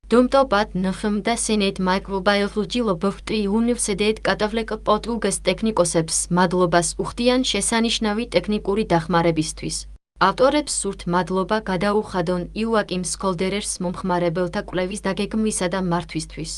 Speaker 1: Domtopat năfâm da senet microbiology laboratory უნივერსიტეტ კატავლეკ პორტუგეს ტექნიკოსებს მადლობას უხდიან შესანიშნავი ტექნიკური დახმარებისთვის. ავტორებს სურთ მადლობა გადაუხადონ იოაკიმ სკოლდერერს მომხმარებელთა კვლევის დაგეგმვისა და მართვისთვის.